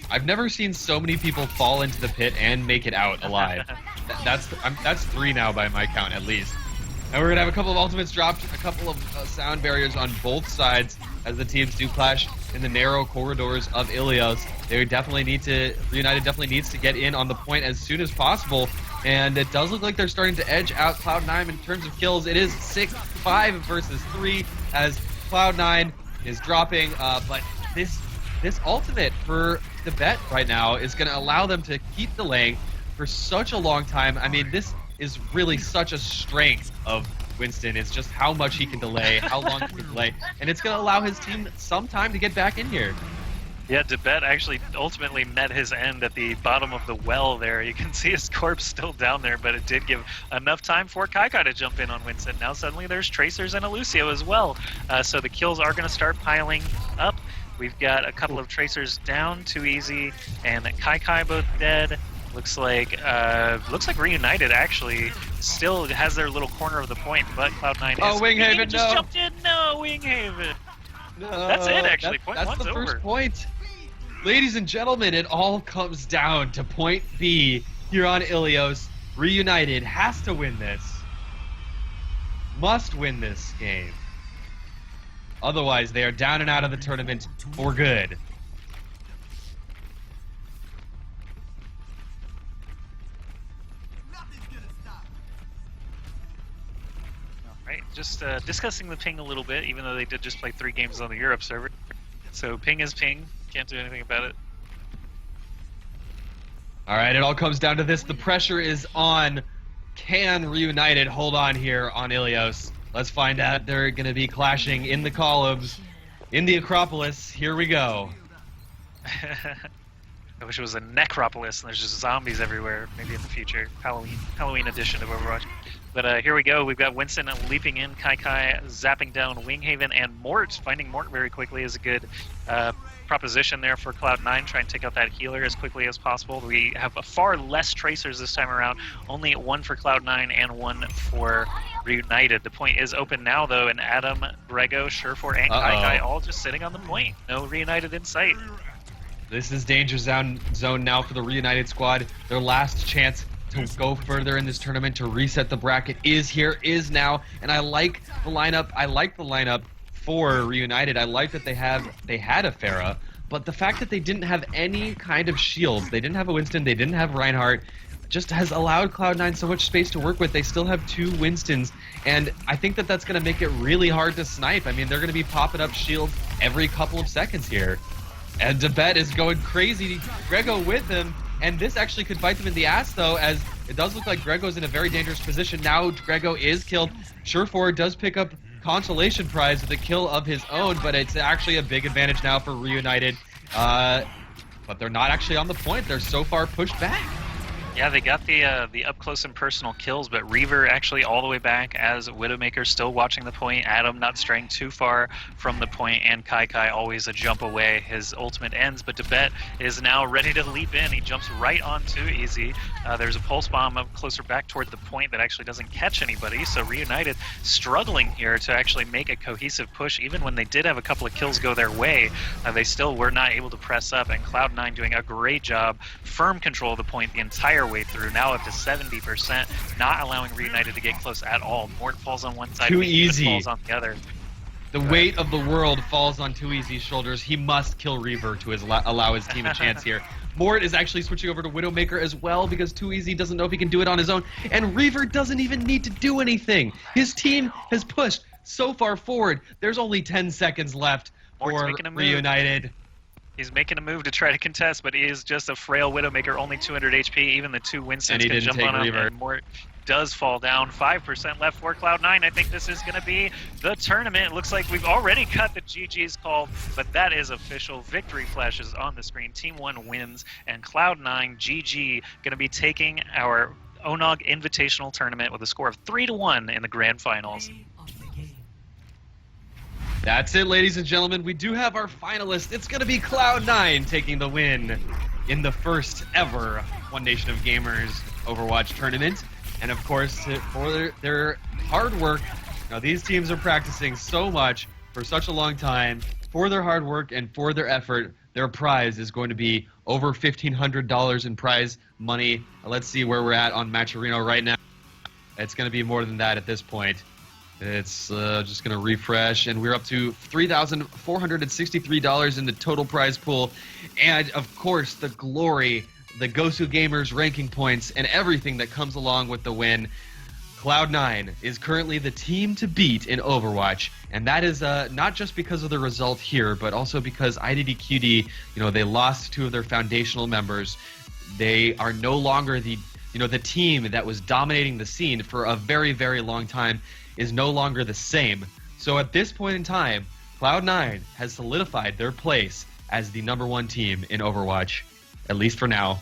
I've never seen so many people fall into the pit and make it out alive. That's 3 now by my count at least. And we're going to have a couple of ultimates dropped, a couple of sound barriers on both sides as the teams do clash in the narrow corridors of Ilios. They definitely need to, Reunited definitely needs to get in on the point as soon as possible. And it does look like they're starting to edge out Cloud9 in terms of kills. It is 6-5 versus 3 as Cloud9 is dropping. But this ultimate for the bet right now is going to allow them to keep delaying for such a long time. I mean, this is really such a strength of Winston. It's just how much he can delay, how long he can delay, and it's going to allow his team some time to get back in here. Yeah, Debet actually ultimately met his end at the bottom of the well there. You can see his corpse still down there, but it did give enough time for Kai to jump in on Winston. Now suddenly there's Tracers and a Lucio as well. So the kills are going to start piling up. We've got a couple of Tracers down, 2EZ and Kai both dead. Looks like Reunited actually still has their little corner of the point, but Cloud9 Winghaven, just jumped in. No, Winghaven. No, That's it, actually. Point that's one's the first over. point. Ladies and gentlemen, it all comes down to point B here on Ilios. Reunited has to win this. Must win this game. Otherwise, they are down and out of the tournament for good. Right, just discussing the ping a little bit, even though they did just play 3 games on the Europe server. So ping is ping, can't do anything about it. All right, it all comes down to this. The pressure is on. Can Reunited hold on here on Ilios? Let's find out. They're going to be clashing in the columns, in the Acropolis. Here we go. I wish it was a necropolis and there's just zombies everywhere. Maybe in the future, Halloween edition of Overwatch. But here we go. We've got Winston leaping in, Kai zapping down Winghaven, and Mort. Finding Mort very quickly is a good proposition there for Cloud9. Try and take out that healer as quickly as possible. We have far less tracers this time around. Only one for Cloud9 and one for Reunited. The point is open now, though, and Adam, Grego, Surefour, and Kai all just sitting on the point. No Reunited in sight. This is danger zone now for the Reunited squad. Their last chance to go further in this tournament, to reset the bracket is now, and I like the lineup. I like the lineup for Reunited. I like that they had a Pharah, but the fact that they didn't have any kind of shields, they didn't have a Winston, they didn't have Reinhardt, just has allowed Cloud9 so much space to work with. They still have 2 Winstons, and I think that that's going to make it really hard to snipe. I mean, they're going to be popping up shields every couple of seconds here. And Debet is going crazy. Grego with him. And this actually could bite them in the ass, though, as it does look like Grego's in a very dangerous position. Now Grego is killed. Surefour does pick up consolation prize with a kill of his own, but it's actually a big advantage now for Reunited. But they're not actually on the point. They're so far pushed back. Yeah, they got the up close and personal kills, but Reaver actually all the way back as Widowmaker still watching the point. Adam not straying too far from the point, and Kai always a jump away. His ultimate ends, but Debet is now ready to leap in. He jumps right on Too Easy. There's a pulse bomb up closer back toward the point that actually doesn't catch anybody. So Reunited struggling here to actually make a cohesive push. Even when they did have a couple of kills go their way, they still were not able to press up. And Cloud9 doing a great job, firm control of the point the entire way through, now up to 70%, not allowing Reunited to get close at all. Mort falls on one side, Too Easy falls on the other. The weight of the world falls on Too Easy's shoulders. He must kill Reaver to allow his team a chance here. Mort is actually switching over to Widowmaker as well because Too Easy doesn't know if he can do it on his own, and Reaver doesn't even need to do anything. His team has pushed so far forward. There's only 10 seconds left for Reunited. He's making a move to try to contest, but he is just a frail Widowmaker, only 200 HP. Even the 2 Winstons can jump on him, and Mort does fall down. 5% left for Cloud9. I think this is going to be the tournament. It looks like we've already got the GG's called, but that is official. Victory flashes on the screen. Team 1 wins, and Cloud9 GG going to be taking our ONOG Invitational tournament with a score of 3-1 in the grand finals. That's it, ladies and gentlemen. We do have our finalist. It's going to be Cloud9 taking the win in the first ever One Nation of Gamers Overwatch tournament. And of course, for their hard work, now these teams are practicing so much for such a long time. For their hard work and for their effort, their prize is going to be over $1,500 in prize money. Let's see where we're at on Matcherino right now. It's going to be more than that at this point. It's just going to refresh, and we're up to $3,463 in the total prize pool. And, of course, the glory, the Gosu Gamers ranking points, and everything that comes along with the win. Cloud9 is currently the team to beat in Overwatch, and that is not just because of the result here, but also because IDDQD, they lost 2 of their foundational members. They are no longer the team that was dominating the scene for a very, very long time. Is no longer the same. So at this point in time, Cloud9 has solidified their place as the #1 team in Overwatch, at least for now,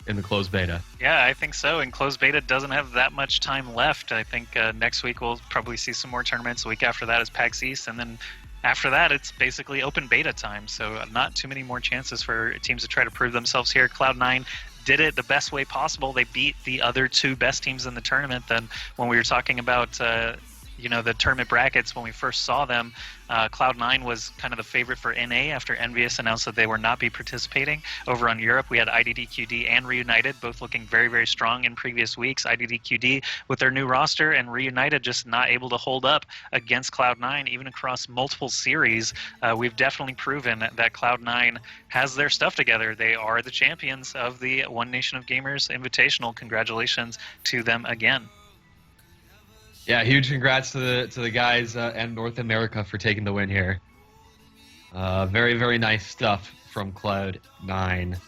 in the closed beta. Yeah, I think so. And closed beta doesn't have that much time left. I think next week we'll probably see some more tournaments. The week after that is PAX East, and then after that it's basically open beta time. So not too many more chances for teams to try to prove themselves here. Cloud9 did it the best way possible. They beat the other 2 best teams in the tournament. Then when we were talking about the tournament brackets, when we first saw them, Cloud9 was kind of the favorite for NA after Envious announced that they would not be participating. Over on Europe, we had IDDQD and Reunited, both looking very, very strong in previous weeks. IDDQD with their new roster, and Reunited just not able to hold up against Cloud9, even across multiple series. We've definitely proven that Cloud9 has their stuff together. They are the champions of the One Nation of Gamers Invitational. Congratulations to them again. Yeah, huge congrats to the guys and North America for taking the win here. Very, very nice stuff from Cloud9.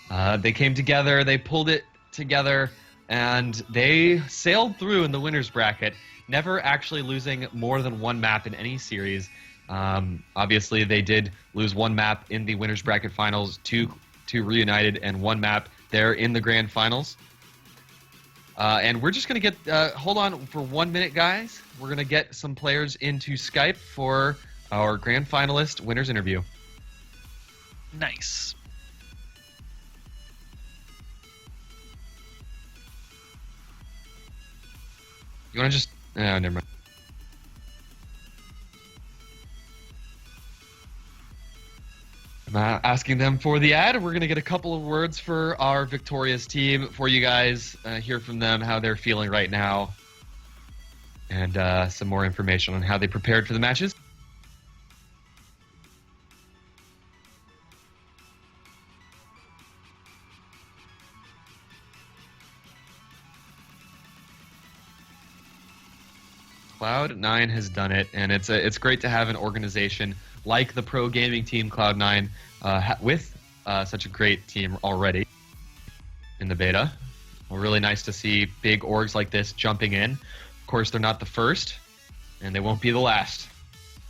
They came together, they pulled it together, and they sailed through in the winner's bracket, never actually losing more than one map in any series. Obviously, they did lose one map in the winner's bracket finals to Reunited, and one map there in the grand finals. And we're just going to get, hold on for 1 minute, guys. We're going to get some players into Skype for our grand finalist winner's interview. Nice. You want to just, never mind. I'm asking them for the ad. We're going to get a couple of words for our victorious team for you guys, hear from them, how they're feeling right now, and some more information on how they prepared for the matches. Cloud9 has done it, and it's great to have an organization like the pro gaming team Cloud9 with such a great team already in the beta. Well, really nice to see big orgs like this jumping in. Of course, they're not the first, and they won't be the last.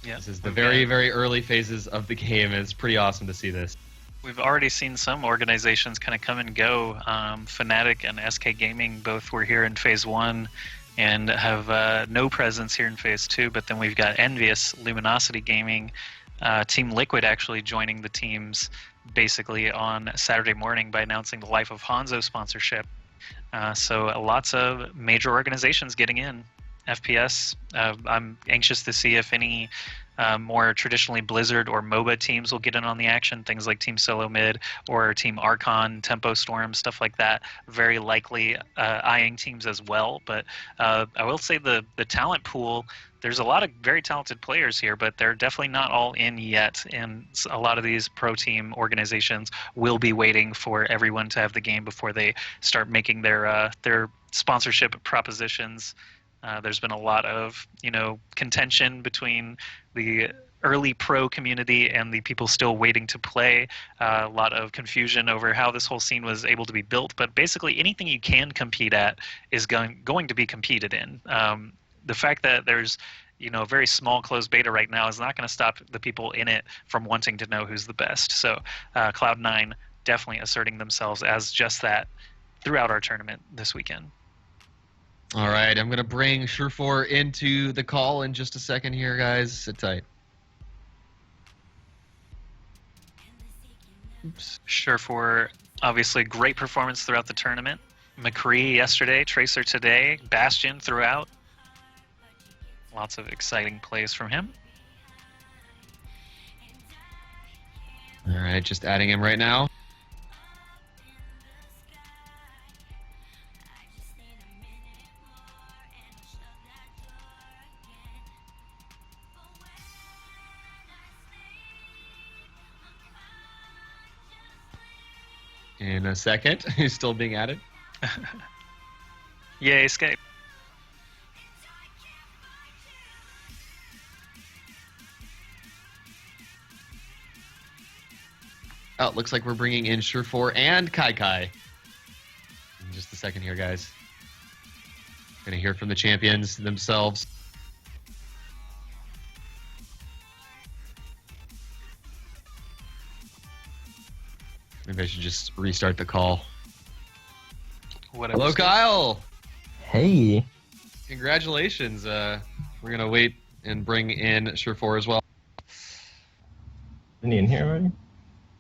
Yeah, this is the very, very early phases of the game, and it's pretty awesome to see this. We've already seen some organizations kind of come and go. Fnatic and SK Gaming both were here in Phase 1 and have no presence here in Phase 2, but then we've got Envious, Luminosity Gaming, Team Liquid actually joining the teams basically on Saturday morning by announcing the Life of Hanzo sponsorship. So lots of major organizations getting in. FPS, I'm anxious to see if any more traditionally Blizzard or MOBA teams will get in on the action, things like Team Solo Mid or Team Archon, Tempo Storm, stuff like that. Very likely eyeing teams as well. But I will say the talent pool, there's a lot of very talented players here, but they're definitely not all in yet. And a lot of these pro team organizations will be waiting for everyone to have the game before they start making their sponsorship propositions. There's been a lot of, contention between the early pro community and the people still waiting to play. A lot of confusion over how this whole scene was able to be built. But basically, anything you can compete at is going to be competed in. The fact that there's a very small closed beta right now is not going to stop the people in it from wanting to know who's the best. So Cloud9 definitely asserting themselves as just that throughout our tournament this weekend. All right, I'm going to bring Surefour into the call in just a second here, guys. Sit tight. Oops. Surefour, obviously great performance throughout the tournament. McCree yesterday, Tracer today, Bastion throughout. Lots of exciting plays from him. All right, just adding him right now. In a second, he's still being added. Yay, escape. Oh, it looks like we're bringing in Surefour and Kai. In just a second here, guys. Gonna hear from the champions themselves. Maybe I should just restart the call. Hello, Kyle. Hey. Congratulations. We're gonna wait and bring in Surefour as well. Isn't he in here already?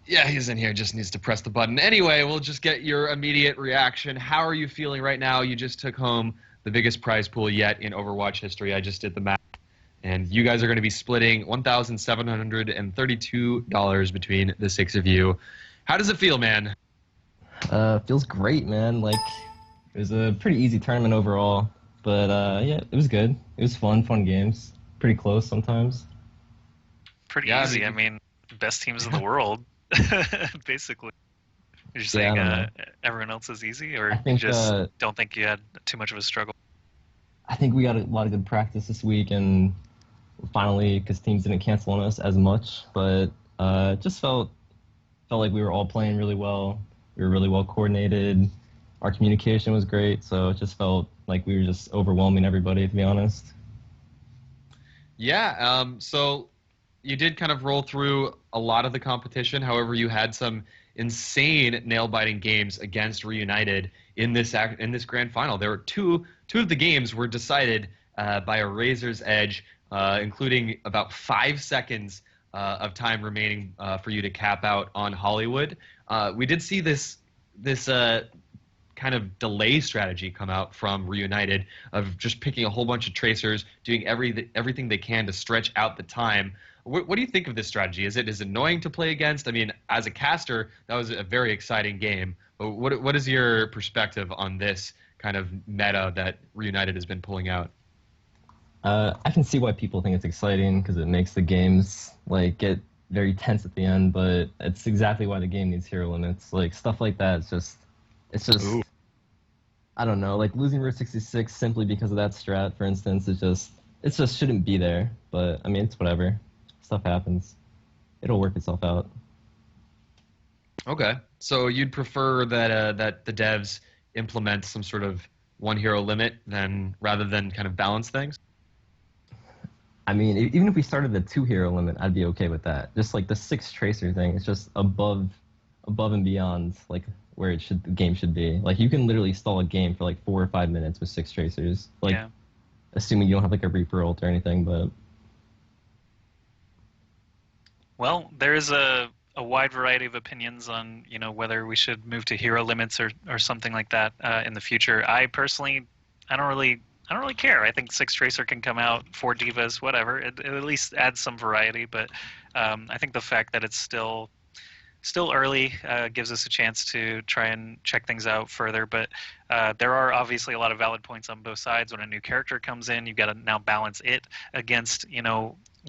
Yeah, he's in here. Just needs to press the button. Anyway, we'll just get your immediate reaction. How are you feeling right now? You just took home the biggest prize pool yet in Overwatch history. I just did the math. And you guys are going to be splitting $1,732 between the six of you. How does it feel, man? Feels great, man. Like, it was a pretty easy tournament overall. But, yeah, it was good. It was fun games. Pretty close sometimes. Pretty easy. I mean, best teams in the world, basically. You're saying everyone else is easy, or you just don't think you had too much of a struggle? I think we got a lot of good practice this week, and finally, because teams didn't cancel on us as much, but just felt like we were all playing really well. We were really well coordinated. Our communication was great, so it just felt like we were just overwhelming everybody, to be honest. Yeah, so you did kind of roll through a lot of the competition. However, you had some insane nail-biting games against Reunited in this grand final. There were two of the games were decided by a razor's edge, including about 5 seconds of time remaining for you to cap out on Hollywood. We did see this kind of delay strategy come out from Reunited of just picking a whole bunch of tracers, doing everything they can to stretch out the time. What do you think of this strategy? Is it annoying to play against? I mean, as a caster, that was a very exciting game. But what is your perspective on this kind of meta that Reunited has been pulling out? I can see why people think it's exciting because it makes the games like get very tense at the end, but it's exactly why the game needs hero limits. Like stuff like that, it's just Ooh. I don't know, like losing Route 66 simply because of that strat, for instance, it just shouldn't be there. But I mean, it's whatever. Stuff happens. It'll work itself out. Okay, so you'd prefer that the devs implement some sort of one hero limit rather than kind of balance things? I mean, even if we started the 2 hero limit, I'd be okay with that. Just like the 6 tracer thing, it's just above and beyond like where the game should be. Like you can literally stall a game for like 4 or 5 minutes with 6 tracers. Like Yeah. assuming you don't have like a Reaper ult or anything, but Well, there is a wide variety of opinions on whether we should move to hero limits or something like that in the future. I personally, I don't really care. I think 6 tracer can come out, 4 divas, whatever. It at least adds some variety. But I think the fact that it's still early gives us a chance to try and check things out further. But there are obviously a lot of valid points on both sides. When a new character comes in, you've got to now balance it against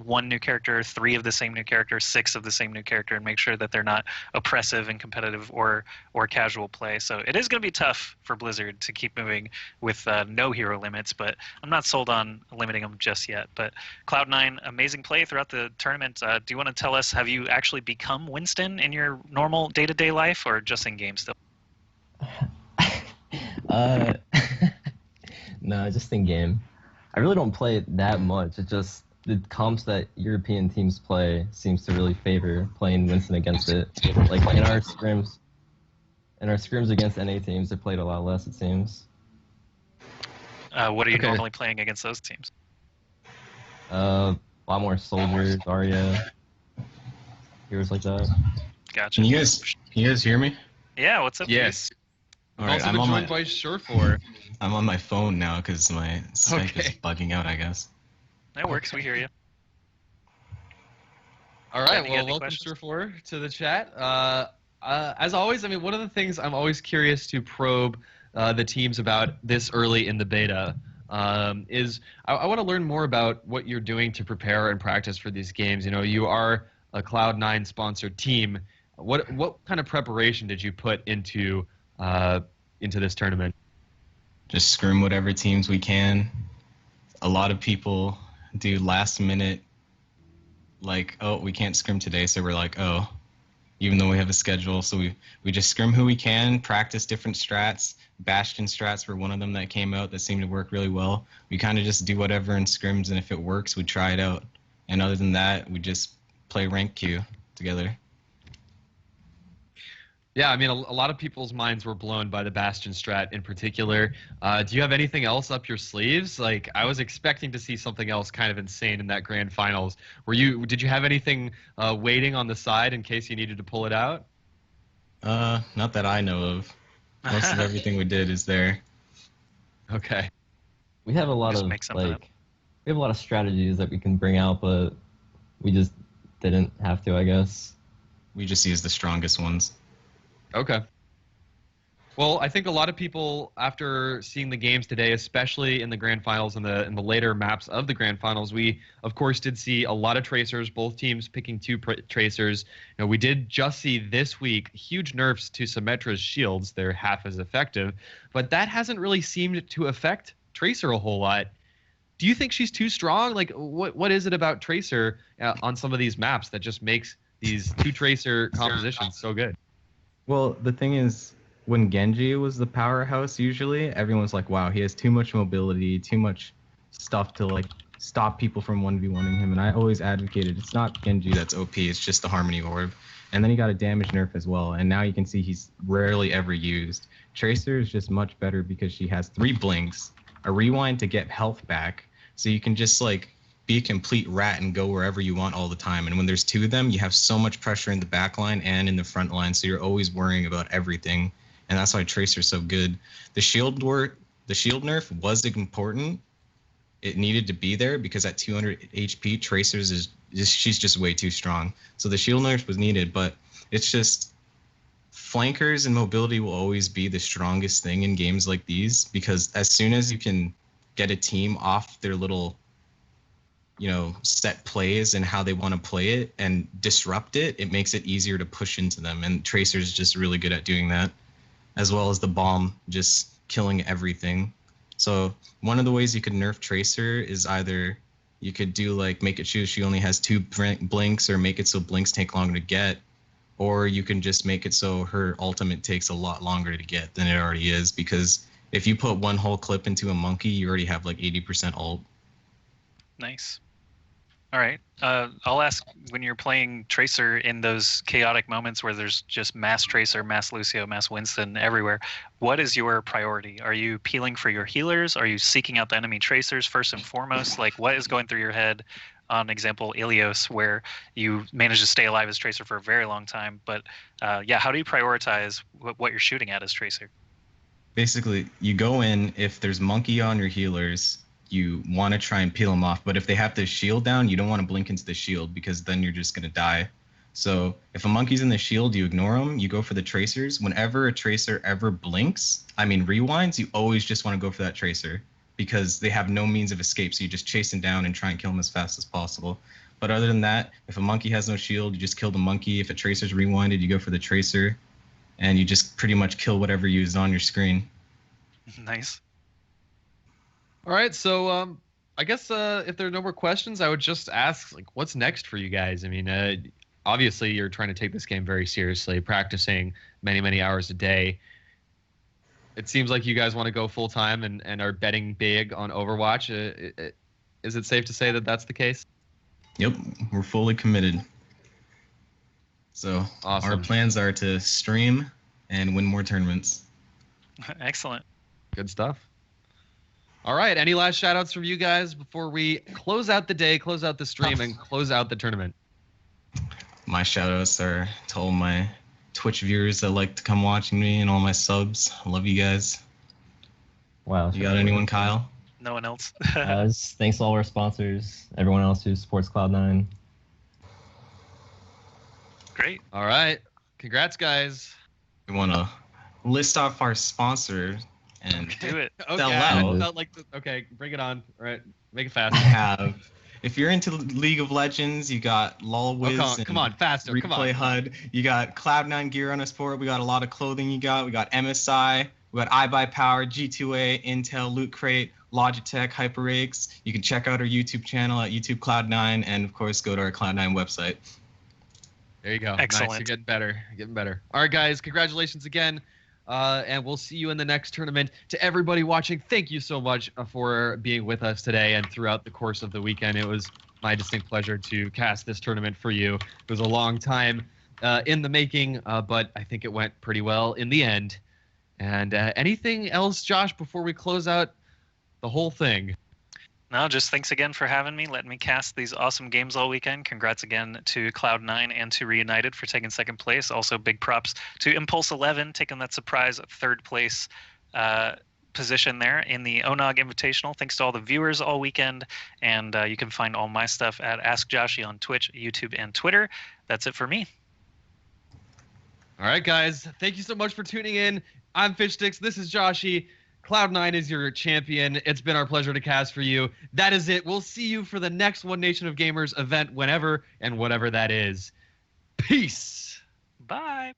1 new character, 3 of the same new character, 6 of the same new character, and make sure that they're not oppressive and competitive or casual play. So it is going to be tough for Blizzard to keep moving with no hero limits, but I'm not sold on limiting them just yet. But Cloud9, amazing play throughout the tournament. Do you want to tell us, have you actually become Winston in your normal day-to-day life or just in game still? no, just in game. I really don't play it that much. It just the comps that European teams play seems to really favor playing Winston against it. Like in our scrims against NA teams, they played a lot less, it seems. What are you Okay. normally playing against those teams? A lot more soldiers, Arya, heroes like that. Gotcha. Can you guys hear me? Yeah, what's up? dude? Yes. All right, Also I'm been on joined by Surefour. I'm on my phone now because my Skype is Okay. bugging out, I guess. That works. We hear you. All right, Any well, welcome questions? Surefour to the chat. As always, I mean, one of the things I'm always curious to probe the teams about this early in the beta is I want to learn more about what you're doing to prepare and practice for these games. You know, you are a Cloud9 sponsored team. What kind of preparation did you put into this tournament? Just scrim whatever teams we can. A lot of people do last minute, like, oh, we can't scrim today, so we're like, oh, even though we have a schedule, so we just scrim who we can, practice different strats. Bastion strats were one of them that came out that seemed to work really well. We kind of just do whatever in scrims, and if it works, we try it out. And other than that, we just play rank queue together. Yeah, I mean, a lot of people's minds were blown by the Bastion strat in particular. Do you have anything else up your sleeves? Like, I was expecting to see something else kind of insane in that grand finals. Did you have anything waiting on the side in case you needed to pull it out? Not that I know of. Most of everything we did is there. Okay. We have a lot Just of make something up. we have a lot of strategies that we can bring out, but we just didn't have to, I guess. We just use the strongest ones. Okay. Well, I think a lot of people, after seeing the games today, especially in the grand finals and the later maps of the grand finals, we of course did see a lot of tracers. Both teams picking 2 tracers. You know, we did just see this week huge nerfs to Symmetra's shields. They're half as effective, but that hasn't really seemed to affect Tracer a whole lot. Do you think she's too strong? Like, what is it about Tracer on some of these maps that just makes these 2 tracer compositions so good? Well, the thing is, when Genji was the powerhouse, usually everyone's like, "Wow, he has too much mobility, too much stuff to like stop people from 1v1ing him." And I always advocated it's not Genji that's OP, it's just the Harmony Orb. And then he got a damage nerf as well, and now you can see he's rarely ever used. Tracer is just much better because she has 3 blinks, a rewind to get health back, so you can just like be a complete rat and go wherever you want all the time. And when there's 2 of them, you have so much pressure in the back line and in the front line, so you're always worrying about everything. And that's why Tracer's so good. The shield nerf was important. It needed to be there because at 200 HP, Tracer's she's just way too strong. So the shield nerf was needed, but it's just flankers and mobility will always be the strongest thing in games like these, because as soon as you can get a team off their little set plays and how they want to play it and disrupt it, it makes it easier to push into them. And Tracer's just really good at doing that, as well as the bomb just killing everything. So one of the ways you could nerf Tracer is either you could do like make it she only has 2 blinks, or make it so blinks take longer to get, or you can just make it so her ultimate takes a lot longer to get than it already is, because if you put one whole clip into a monkey, you already have like 80% ult. Nice. All right. I'll ask, when you're playing Tracer in those chaotic moments where there's just mass Tracer, mass Lucio, mass Winston everywhere, what is your priority? Are you peeling for your healers? Are you seeking out the enemy Tracers first and foremost? Like, what is going through your head on, example, Ilios, where you managed to stay alive as Tracer for a very long time? But yeah, how do you prioritize what you're shooting at as Tracer? Basically, you go in, if there's monkey on your healers, you want to try and peel them off. But if they have the shield down, you don't want to blink into the shield, because then you're just going to die. So if a monkey's in the shield, you ignore them, you go for the Tracers. Whenever a Tracer ever rewinds, you always just want to go for that Tracer, because they have no means of escape, so you just chase them down and try and kill them as fast as possible. But other than that, if a monkey has no shield, you just kill the monkey. If a Tracer's rewinded, you go for the Tracer, and you just pretty much kill whatever is on your screen. Nice. All right, so I guess if there are no more questions, I would just ask, like, what's next for you guys? I mean, obviously you're trying to take this game very seriously, practicing many, many hours a day. It seems like you guys want to go full time and are betting big on Overwatch. Is it safe to say that that's the case? Yep, we're fully committed. So Awesome. Our plans are to stream and win more tournaments. Excellent. Good stuff. All right, any last shout-outs from you guys before we close out the day, close out the stream, and close out the tournament? My shout-outs are to all my Twitch viewers that like to come watching me, and all my subs. I love you guys. Wow. You got anyone, Kyle? No one else. Thanks to all our sponsors, everyone else who supports Cloud9. Great. All right, congrats, guys. We want to list off our sponsor and Do it. Okay, Sell I out. felt like okay, bring it on. All right, make it we fast. have, if you're into League of Legends, you got LOLWiz. Come on, faster. Come Replay on. HUD. You got Cloud9 gear on us for it. We got a lot of clothing. We got MSI. We got iBuyPower, G2A, Intel, Loot Crate, Logitech, HyperX. You can check out our YouTube channel at YouTube Cloud9, and of course go to our Cloud9 website. There you go. Excellent. Nice. You're getting better. You're getting better. All right, guys. Congratulations again. And we'll see you in the next tournament. To everybody watching, thank you so much for being with us today and throughout the course of the weekend. It was my distinct pleasure to cast this tournament for you. It was a long time in the making, but I think it went pretty well in the end. And anything else, Josh, before we close out the whole thing? No, just thanks again for having me, letting me cast these awesome games all weekend. Congrats again to Cloud9 and to Reunited for taking second place. Also, big props to Impulse 11 taking that surprise third place position there in the ONOG Invitational. Thanks to all the viewers all weekend. And you can find all my stuff at Ask Joshy on Twitch, YouTube, and Twitter. That's it for me. All right, guys. Thank you so much for tuning in. I'm Fishsticks. This is Joshy. Cloud9 is your champion. It's been our pleasure to cast for you. That is it. We'll see you for the next One Nation of Gamers event, whenever and whatever that is. Peace. Bye.